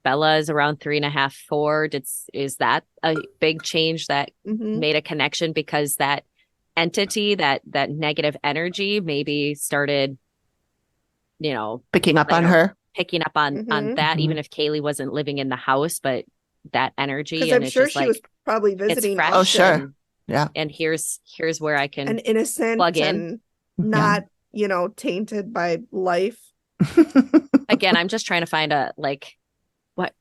Bella is around 3.5, 4. Is that a big change that Mm-hmm. made a connection because that entity, that negative energy maybe started, Picking up on later. her. picking up on Mhm. that, Mhm. even if Kaylee wasn't living in the house, but that energy, Because and I'm it's sure just she like was probably it's visiting fresh. Oh, sure. often Yeah. And here's where I can and innocent plug in. and not, tainted by life. again. I'm just trying to find a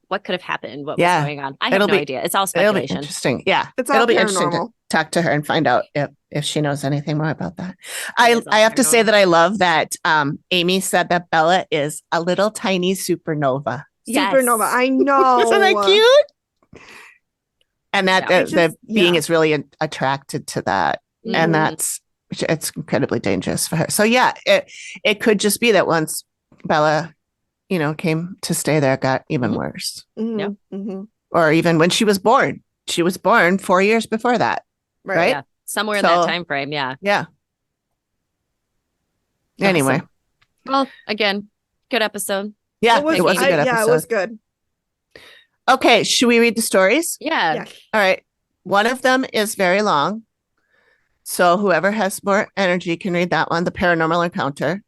what could have happened, what Yeah. was going on. I have It'll no be- idea. It's all It'll be speculation. interesting. Yeah. It's all It'll be interesting to paranormal. talk to her and find out if she knows anything more about that. It is all I have to say paranormal. that I love that Amy said that Bella is a little tiny supernova. Yes. Supernova. I know. Isn't that cute? And that Yeah. the being is really attracted to that. Mhm. And it's incredibly dangerous for her. So yeah, it could just be that once Bella, came to stay there, it got even Mhm. worse. Mhm. Yep. Mhm. Or even when she was born. She was born 4 years before that. Right? Yeah, somewhere in that So- time frame. Yeah. Yeah. Anyway, Awesome. Well, again, good episode. yeah, It was, a good episode. Yeah, it was good. Okay, should we read the stories? Yeah. Yeah. All right. One of them is very long. So whoever has more energy can read that one. The paranormal encounter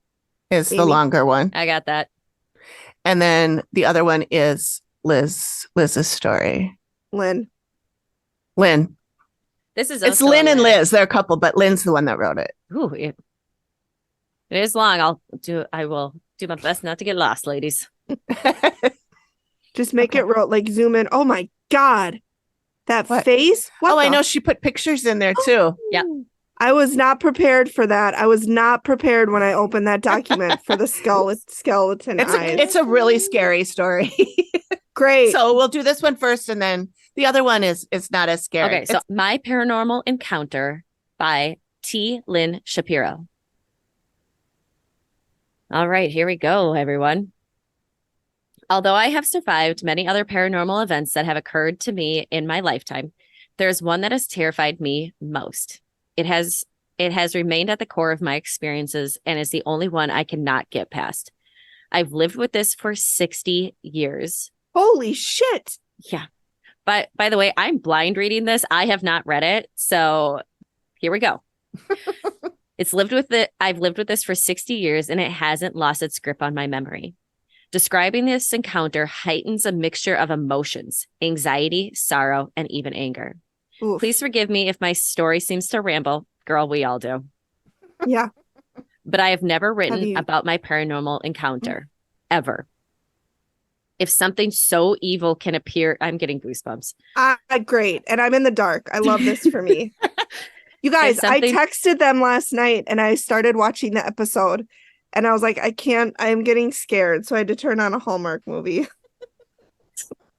is the Amy. longer one. I got that. And then the other one is Liz's story. Lynn. Lynn. This is It's also Lynn and a- Liz. They're a couple, but Lynn's the one that wrote it. Ooh, it is long. I will do my best not to get lost, ladies. Just make it like zoom in. Oh my God. That What? face. What I the know she put pictures in there too. Yep. I was not prepared for that. I was not prepared when I opened that document for the skull with skeleton eyes. It's a really scary story. Great. So we'll do this one first, and then the other one is not as scary. Okay, so My Paranormal Encounter by T. Lynn Shapiro. All right, here we go, everyone. Although I have survived many other paranormal events that have occurred to me in my lifetime, there's one that has terrified me most. It has remained at the core of my experiences and is the only one I cannot get past. I've lived with this for 60 years. Holy shit. Yeah. But by the way, I'm blind reading this. I have not read it. So here we go. I've lived with this for 60 years and it hasn't lost its grip on my memory. Describing this encounter heightens a mixture of emotions, anxiety, sorrow, and even anger. Oof. Please forgive me if my story seems to ramble. Girl, we all do. Yeah. But I have never written about my paranormal encounter, ever. If something so evil can appear, I'm getting goosebumps. Great. And I'm in the dark. I love this for me. You guys, I texted them last night and I started watching the episode and I was like, I am getting scared. So I had to turn on a Hallmark movie.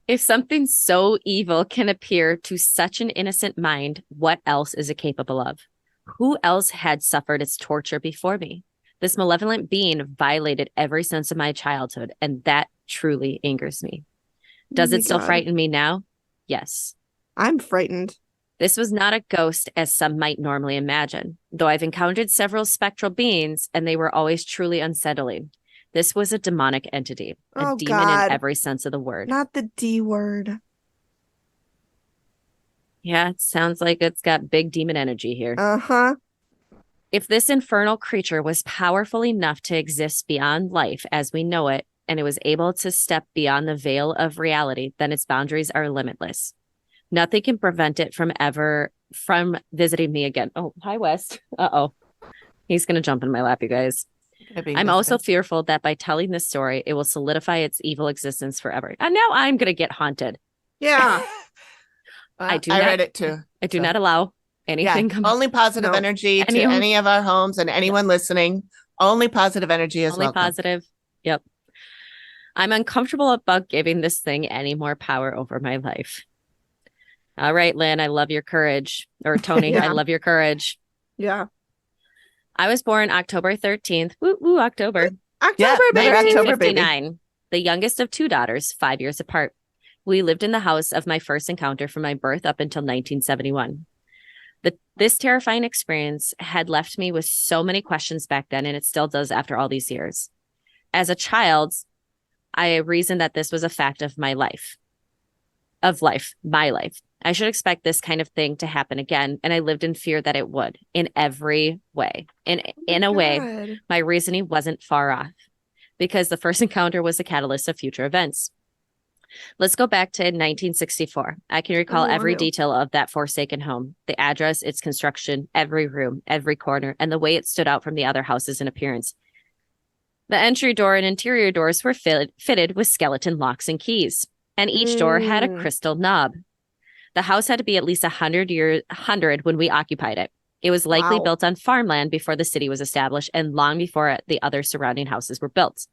If something so evil can appear to such an innocent mind, what else is it capable of? Who else had suffered its torture before me? This malevolent being violated every sense of my childhood, and that truly angers me. Does it still frighten me now? Yes. I'm frightened. This was not a ghost as some might normally imagine, though I've encountered several spectral beings, and they were always truly unsettling. This was a demonic entity, a demon in every sense of the word. Not the D word. Yeah, it sounds like it's got big demon energy here. Uh-huh. If this infernal creature was powerful enough to exist beyond life as we know it, and it was able to step beyond the veil of reality, then its boundaries are limitless. Nothing can prevent it from visiting me again. Oh, hi, West. Uh-oh. He's going to jump in my lap, you guys. I'm also fearful that by telling this story, it will solidify its evil existence forever. And now I'm going to get haunted. Yeah. I read it too. I do not allow anything. Only positive energy to any of our homes and anyone listening. Only positive energy is welcome. Only positive. Yep. I'm uncomfortable about giving this thing any more power over my life. All right, Lynn, I love your courage. Or Tony, I love your courage. Yeah. I was born October 13th. Woo, October. October, baby. 1959. The youngest of two daughters, 5 years apart. We lived in the house of my first encounter from my birth up until 1971. This terrifying experience had left me with so many questions back then, and it still does after all these years. As a child, I reasoned that this was a fact of my life. My life. I should expect this kind of thing to happen again, and I lived in fear that it would, in every way. And in a way, my reasoning wasn't far off, because the first encounter was the catalyst of future events. Let's go back to 1964. I can recall every detail of that forsaken home, the address, its construction, every room, every corner, and the way it stood out from the other houses in appearance. The entry door and interior doors were fitted with skeleton locks and keys, and each door had a crystal knob. The house had to be at least 100 when we occupied it. It was likely built on farmland before the city was established and long before the other surrounding houses were built.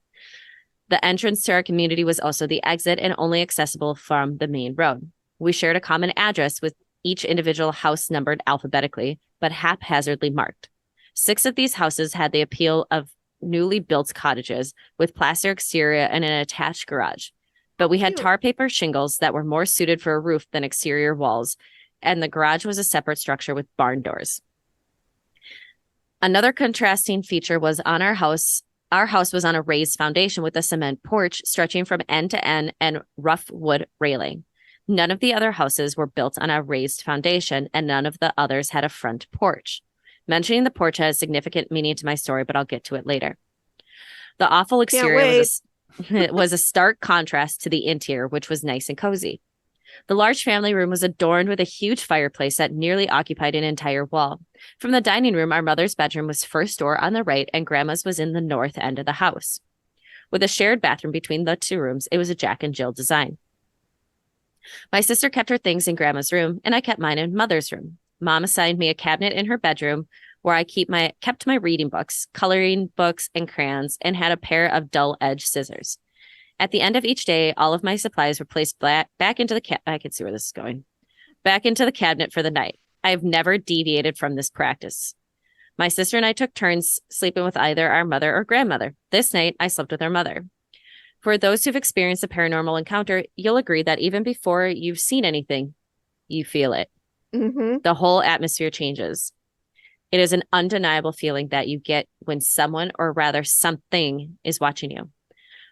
The entrance to our community was also the exit and only accessible from the main road. We shared a common address with each individual house numbered alphabetically, but haphazardly marked. 6 of these houses had the appeal of newly built cottages with plaster exterior and an attached garage. But we had tar paper shingles that were more suited for a roof than exterior walls, and the garage was a separate structure with barn doors. Another contrasting feature was on our house. Our house was on a raised foundation with a cement porch stretching from end to end and rough wood railing. None of the other houses were built on a raised foundation, and none of the others had a front porch. Mentioning the porch has significant meaning to my story, but I'll get to it later. The awful exterior was a stark contrast to the interior, which was nice and cozy. The large family room was adorned with a huge fireplace that nearly occupied an entire wall. From the dining room, our mother's bedroom was first door on the right, and Grandma's was in the north end of the house. With a shared bathroom between the two rooms, it was a Jack and Jill design. My sister kept her things in Grandma's room, and I kept mine in Mother's room. Mom assigned me a cabinet in her bedroom where I kept my reading books, coloring books, and crayons, and had a pair of dull-edged scissors. At the end of each day, all of my supplies were placed back into the I can see where this is going. Back into the cabinet for the night. I have never deviated from this practice. My sister and I took turns sleeping with either our mother or grandmother. This night, I slept with our mother. For those who've experienced a paranormal encounter, you'll agree that even before you've seen anything, you feel it. Mm-hmm. The whole atmosphere changes. It is an undeniable feeling that you get when someone, or rather something, is watching you.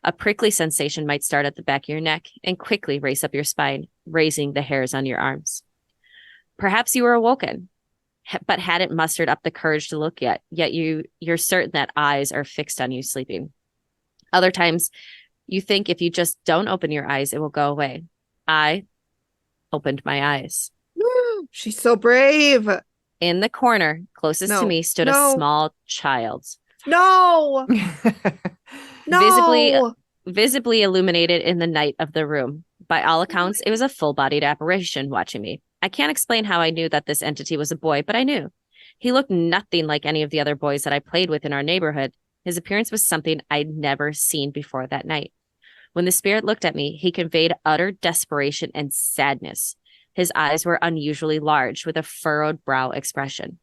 A prickly sensation might start at the back of your neck and quickly race up your spine, raising the hairs on your arms. Perhaps you were awoken, but hadn't mustered up the courage to look yet you're certain that eyes are fixed on you sleeping. Other times, you think if you just don't open your eyes, it will go away. I opened my eyes. She's so brave. In the corner, closest to me, stood a small child. No. No. Visibly illuminated in the night of the room. By all accounts, it was a full-bodied apparition watching me. I can't explain how I knew that this entity was a boy, but I knew. He looked nothing like any of the other boys that I played with in our neighborhood. His appearance was something I'd never seen before that night. When the spirit looked at me, he conveyed utter desperation and sadness. His eyes were unusually large, with a furrowed brow expression.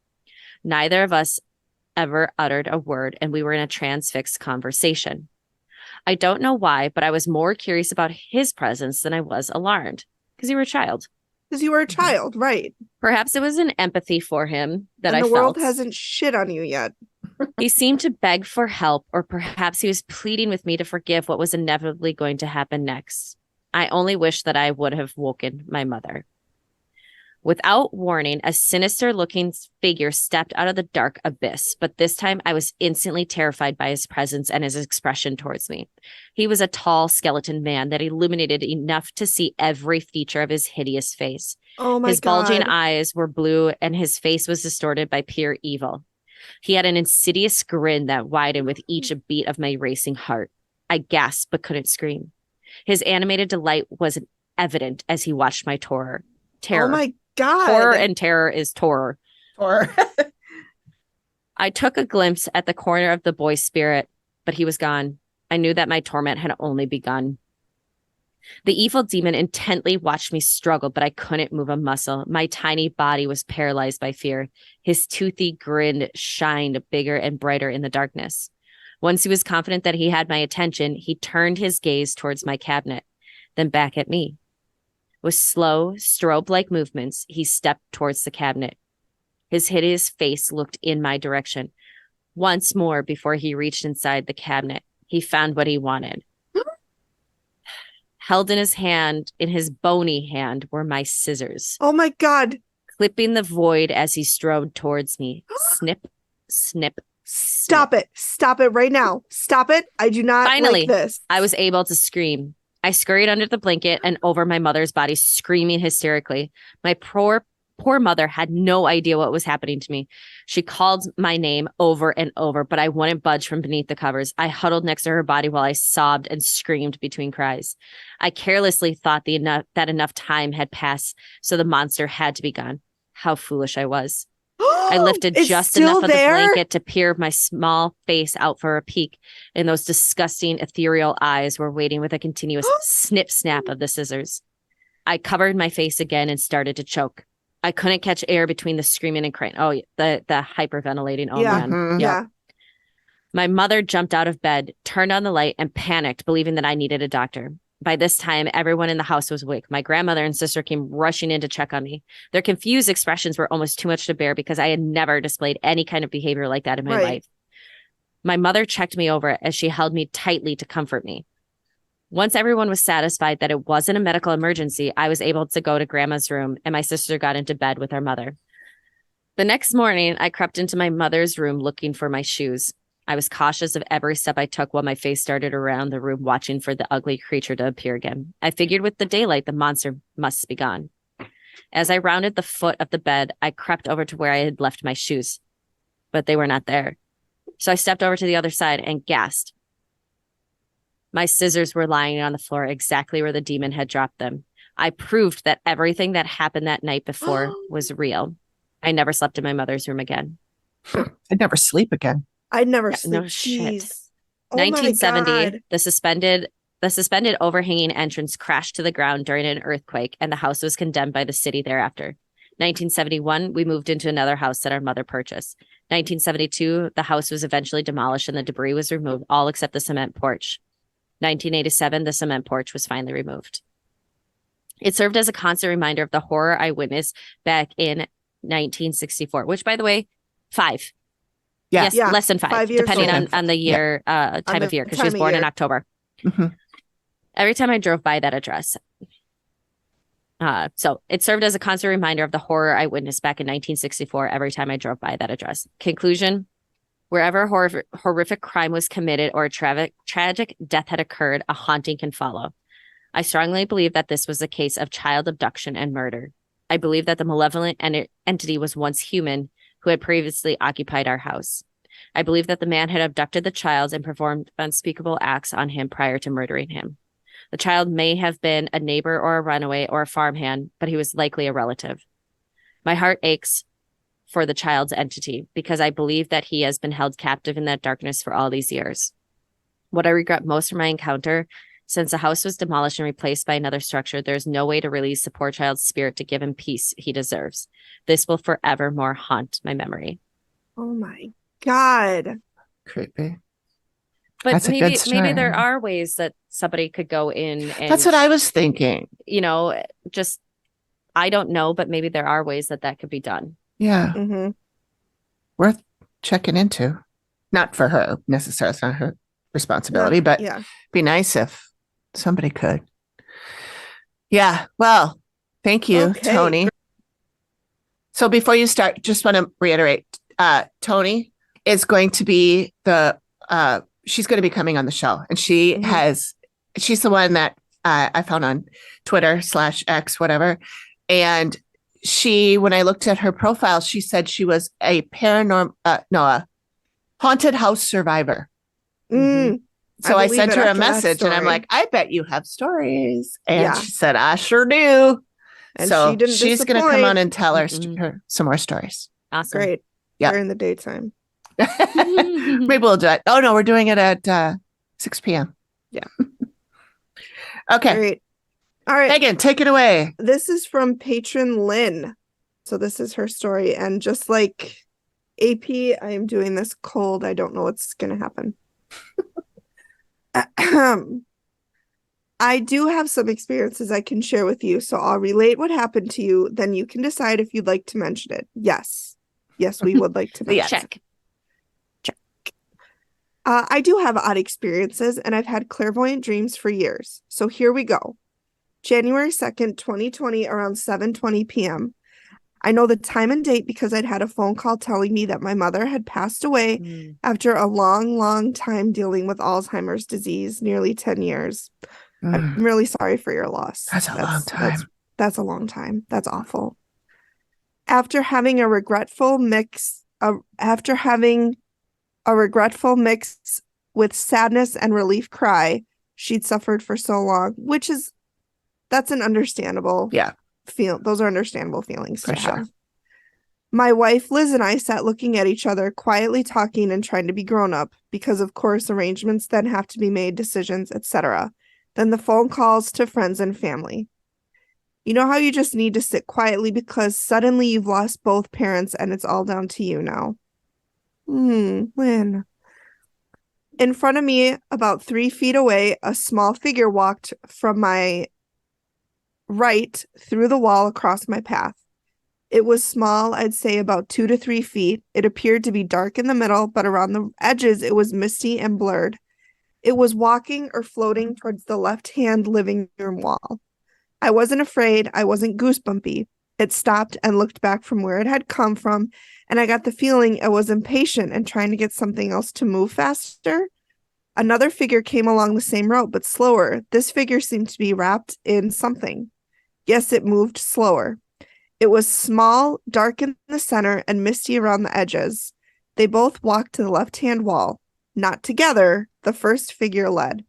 Neither of us ever uttered a word, and we were in a transfixed conversation. I don't know why, but I was more curious about his presence than I was alarmed, because you were a child. Because you were a child, right? Perhaps it was an empathy for him that I felt. And the world hasn't shit on you yet. He seemed to beg for help, or perhaps he was pleading with me to forgive what was inevitably going to happen next. I only wish that I would have woken my mother. Without warning, a sinister-looking figure stepped out of the dark abyss, but this time I was instantly terrified by his presence and his expression towards me. He was a tall skeleton man that illuminated enough to see every feature of his hideous face. Oh my God. His bulging eyes were blue, and his face was distorted by pure evil. He had an insidious grin that widened with each beat of my racing heart. I gasped but couldn't scream. His animated delight was evident as he watched my terror. Oh my God. Horror and terror is terror. Or I took a glimpse at the corner of the boy's spirit, but he was gone. I knew that my torment had only begun. The evil demon intently watched me struggle, but I couldn't move a muscle. My tiny body was paralyzed by fear. His toothy grin shined bigger and brighter in the darkness. Once he was confident that he had my attention, he turned his gaze towards my cabinet, then back at me. With slow, strobe-like movements, he stepped towards the cabinet. His hideous face looked in my direction. Once more, before he reached inside the cabinet, he found what he wanted. Held in his bony hand, were my scissors. Oh my God. Clipping the void as he strode towards me. Snip, snip. Stop it. Stop it right now. Stop it. I do not Finally, like this. I was able to scream. I scurried under the blanket and over my mother's body, screaming hysterically. My poor mother had no idea what was happening to me. She called my name over and over, but I wouldn't budge from beneath the covers. I huddled next to her body while I sobbed and screamed between cries. I carelessly thought that enough time had passed, so the monster had to be gone. How foolish I was. I lifted just enough of the blanket to peer my small face out for a peek, and those disgusting ethereal eyes were waiting with a continuous snip-snap of the scissors. I covered my face again and started to choke. I couldn't catch air between the screaming and crying. Oh, the hyperventilating. Oh, Yeah. man. Mhm. Yep. Yeah. My mother jumped out of bed, turned on the light, and panicked, believing that I needed a doctor. By this time, everyone in the house was awake. My grandmother and sister came rushing in to check on me. Their confused expressions were almost too much to bear because I had never displayed any kind of behavior like that in my life. My mother checked me over as she held me tightly to comfort me. Once everyone was satisfied that it wasn't a medical emergency, I was able to go to Grandma's room, and my sister got into bed with our mother. The next morning, I crept into my mother's room looking for my shoes. I was cautious of every step I took while my face started around the room, watching for the ugly creature to appear again. I figured with the daylight, the monster must be gone. As I rounded the foot of the bed, I crept over to where I had left my shoes, but they were not there. So I stepped over to the other side and gasped. My scissors were lying on the floor exactly where the demon had dropped them. I proved that everything that happened that night before was real. I never slept in my mother's room again. I'd never sleep again. I'd never Yeah, sleep. no shit. Jeez. Oh my 1970, God. the suspended overhanging entrance crashed to the ground during an earthquake, and the house was condemned by the city thereafter. 1971, we moved into another house that our mother purchased. 1972, the house was eventually demolished and the debris was removed, all except the cement porch. 1987, the cement porch was finally removed. It served as a constant reminder of the horror I witnessed back in 1964, which, by the way, 5. Yeah. Yes, Yeah, less than 5, 5 years depending old. on the year, time On of the year, because time she was of born in year. October. Mhm. Every time I drove by that address. So it served as a constant reminder of the horror I witnessed back in 1964 every time I drove by that address. Conclusion: wherever horrific crime was committed or a tragic death had occurred, a haunting can follow. I strongly believe that this was a case of child abduction and murder. I believe that the malevolent entity was once human who had previously occupied our house. I believe that the man had abducted the child and performed unspeakable acts on him prior to murdering him. The child may have been a neighbor or a runaway or a farmhand, but he was likely a relative. My heart aches for the child's entity because I believe that he has been held captive in that darkness for all these years. What I regret most from my encounter, since the house was demolished and replaced by another structure, there's no way to release the poor child's spirit to give him peace he deserves. This will forevermore haunt my memory. Oh my God. Creepy. But That's a good maybe story. there are ways that somebody could go in and That's what I was thinking. Just I don't know, but maybe there are ways that could be done. Yeah. Mm-hmm. Worth checking into. Not for her necessarily. It's not her responsibility, but yeah. be nice if somebody could. Yeah. Well, thank you, Okay. Tony. So before you start, just want to reiterate, Tony is going to be she's going to be coming on the show, and she's the one that I found on Twitter /X, whatever. And when I looked at her profile, she said she was a a haunted house survivor. Mm. So I sent her a after that message and I'm story. like, I bet you have stories. And Yeah. she said, I sure do. And so she didn't she's going to come disappoint. on and tell her Mm-mm. some more stories. Awesome. Great. Yeah. During the daytime. Maybe we'll do it. Oh, no, we're doing it at 6 p.m. Yeah. Okay. Great. All right. Megan, take it away. This is from patron Lynn. So this is her story. And just like AP, I am doing this cold. I don't know what's going to happen. I do have some experiences I can share with you. So I'll relate what happened to you. Then you can decide if you'd like to mention it. Yes. Yes, we would like to mention Yes. Check. I do have odd experiences, and I've had clairvoyant dreams for years. So here we go. January 2nd, 2020, around 7:20 p.m. I know the time and date because I'd had a phone call telling me that my mother had passed away after a long, long time dealing with Alzheimer's disease, nearly 10 years. I'm really sorry for your loss. That's a long time. That's a long time. That's awful. After having a regretful mix with sadness and relief cry she'd suffered for so long, that's an understandable those are understandable feelings For to sure. have. My wife Liz and I sat looking at each other, quietly talking and trying to be grown up, because of course arrangements then have to be made, decisions, etc. Then the phone calls to friends and family. You know how you just need to sit quietly because suddenly you've lost both parents and it's all down to you now. Lynn. In front of me, about 3 feet away, a small figure walked from my right through the wall across my path. It was small, I'd say about 2 to 3 feet. It appeared to be dark in the middle, but around the edges it was misty and blurred. It was walking or floating towards the left-hand living room wall. I wasn't afraid. I wasn't goosebumpy. It stopped and looked back from where it had come from, and I got the feeling it was impatient and trying to get something else to move faster. Another figure came along the same route, but slower. This figure seemed to be wrapped in something. Yes, it moved slower. It was small, dark in the center, and misty around the edges. They both walked to the left-hand wall. Not together, the first figure led.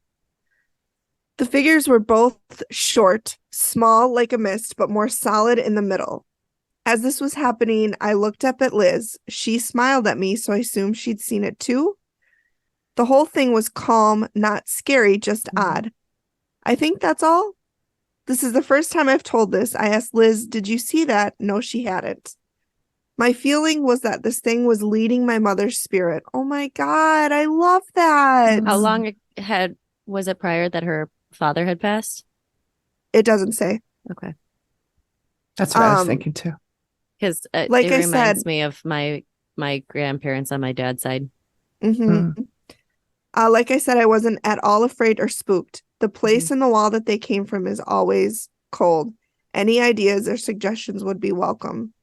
The figures were both short, small like a mist, but more solid in the middle. As this was happening, I looked up at Liz. She smiled at me, so I assumed she'd seen it too. The whole thing was calm, not scary, just odd. I think that's all. This is the first time I've told this. I asked Liz, did you see that? No, she hadn't. My feeling was that this thing was leading my mother's spirit. Oh my God, I love that. How long was it prior that her father had passed? It doesn't say. Okay. That's what I was thinking too. Because Like it I reminds said- me of my grandparents on my dad's side. Mm-hmm. Like I said, I wasn't at all afraid or spooked. The place in the wall that they came from is always cold. Any ideas or suggestions would be welcome.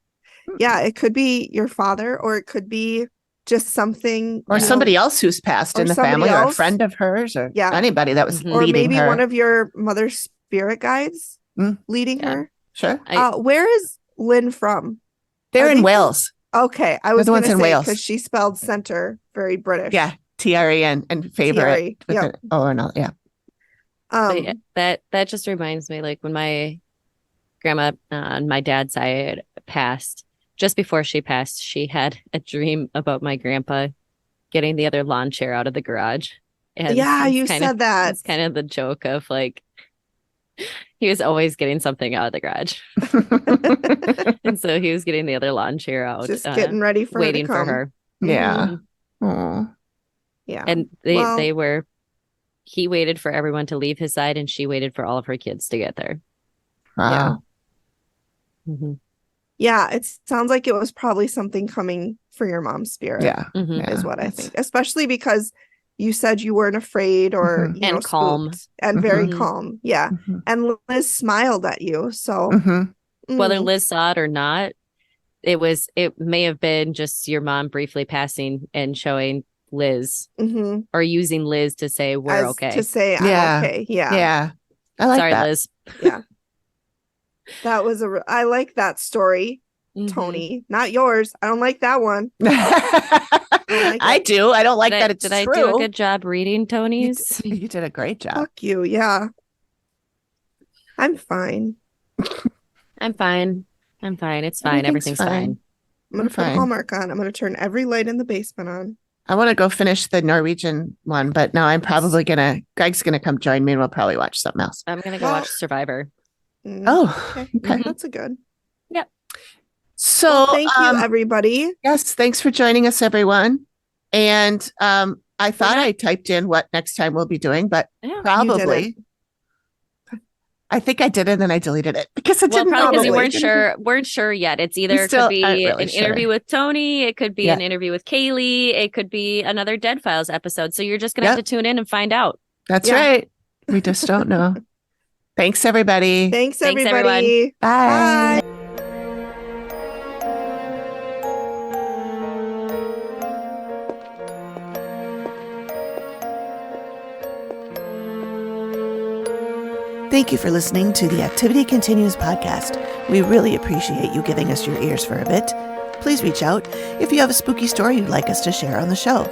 Yeah, it could be your father, or it could be just something. Or somebody else who's passed or in the somebody family, or a else. friend of hers, or Yeah. anybody that was Mhm. Or leading maybe her. one of your mother's spirit guides leading Yeah. her. Sure. Where is Lynn from? They're Are in they- Wales. Okay, I They're was the going ones to in say Wales. because she spelled center very British. Yeah. TREN and favorite. TRE, With yep. an O or not. Yeah. But yeah, that just reminds me, like when my grandma on my dad's side passed, just before she passed, she had a dream about my grandpa getting the other lawn chair out of the garage. And Yeah, it's you kind said of, that. It's kind of the joke of like he was always getting something out of the garage. And so he was getting the other lawn chair out, Just getting ready for waiting her to for come. her. Yeah. Mhm. Aw. Yeah. And he waited for everyone to leave his side, and she waited for all of her kids to get there. Wow. Mhm. Yeah, it sounds like it was probably something coming for your mom's spirit. Yeah. Mhm. Yeah. Is what I That's- think. Especially because you said you weren't afraid or Mhm. you know, And calm. spooked and very Mhm. calm. Yeah. Mhm. And Liz smiled at you. So Mhm. Whether mm, Liz saw it or not, it may have been just your mom briefly passing and showing Liz mhm. or using Liz to say we're As okay. to say I'm Yeah. okay. Yeah. Yeah. I like Sorry, that. Liz. Yeah. That was I like that story, Mhm. Tony. Not yours. I don't like that one. like I it. do. I don't like that it's Did I true. do a good job reading You, Tony's? you did a great job. Fuck you. Yeah. I'm fine. I'm fine. I'm fine. It's fine. Everything's Everything's fine. fine. I'm gonna I'm put fine. Hallmark on. I'm gonna turn every light in the basement on. I want to go finish the Norwegian one, but now I'm probably Greg's gonna come join me and we'll probably watch something else. I'm gonna go Well- watch Survivor. Mm, Oh, okay. okay. That's a good. So Well, thank you, everybody. yes, thanks for joining us, everyone. And I thought I typed in what next time we'll be doing, but Yeah. probably I think I did it and then I deleted it because it Well, didn't probably because you probably. weren't sure yet. It's either still could be aren't really an interview sure. with Tony, it could be Yeah. an interview with Kaylee, it could be another Dead Files episode. So you're just gonna have to tune in and find out. That's Yeah. right. We just don't know. Thanks, everybody. Thanks, Thanks, everybody. Bye. Bye. Thank you for listening to the Activity Continues podcast. We really appreciate you giving us your ears for a bit. Please reach out if you have a spooky story you'd like us to share on the show.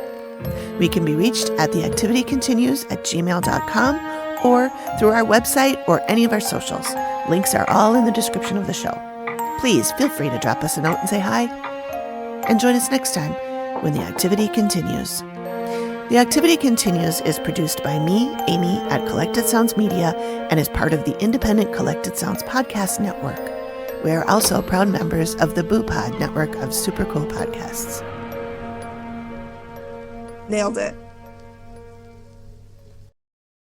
We can be reached at theactivitycontinues@gmail.com or through our website or any of our socials. Links are all in the description of the show. Please feel free to drop us a note and say hi. And join us next time when the activity continues. The Activity Continues is produced by me, Amy, at Collected Sounds Media and is part of the independent Collected Sounds Podcast Network. We are also proud members of the Boo Pod network of super cool podcasts. Nailed it.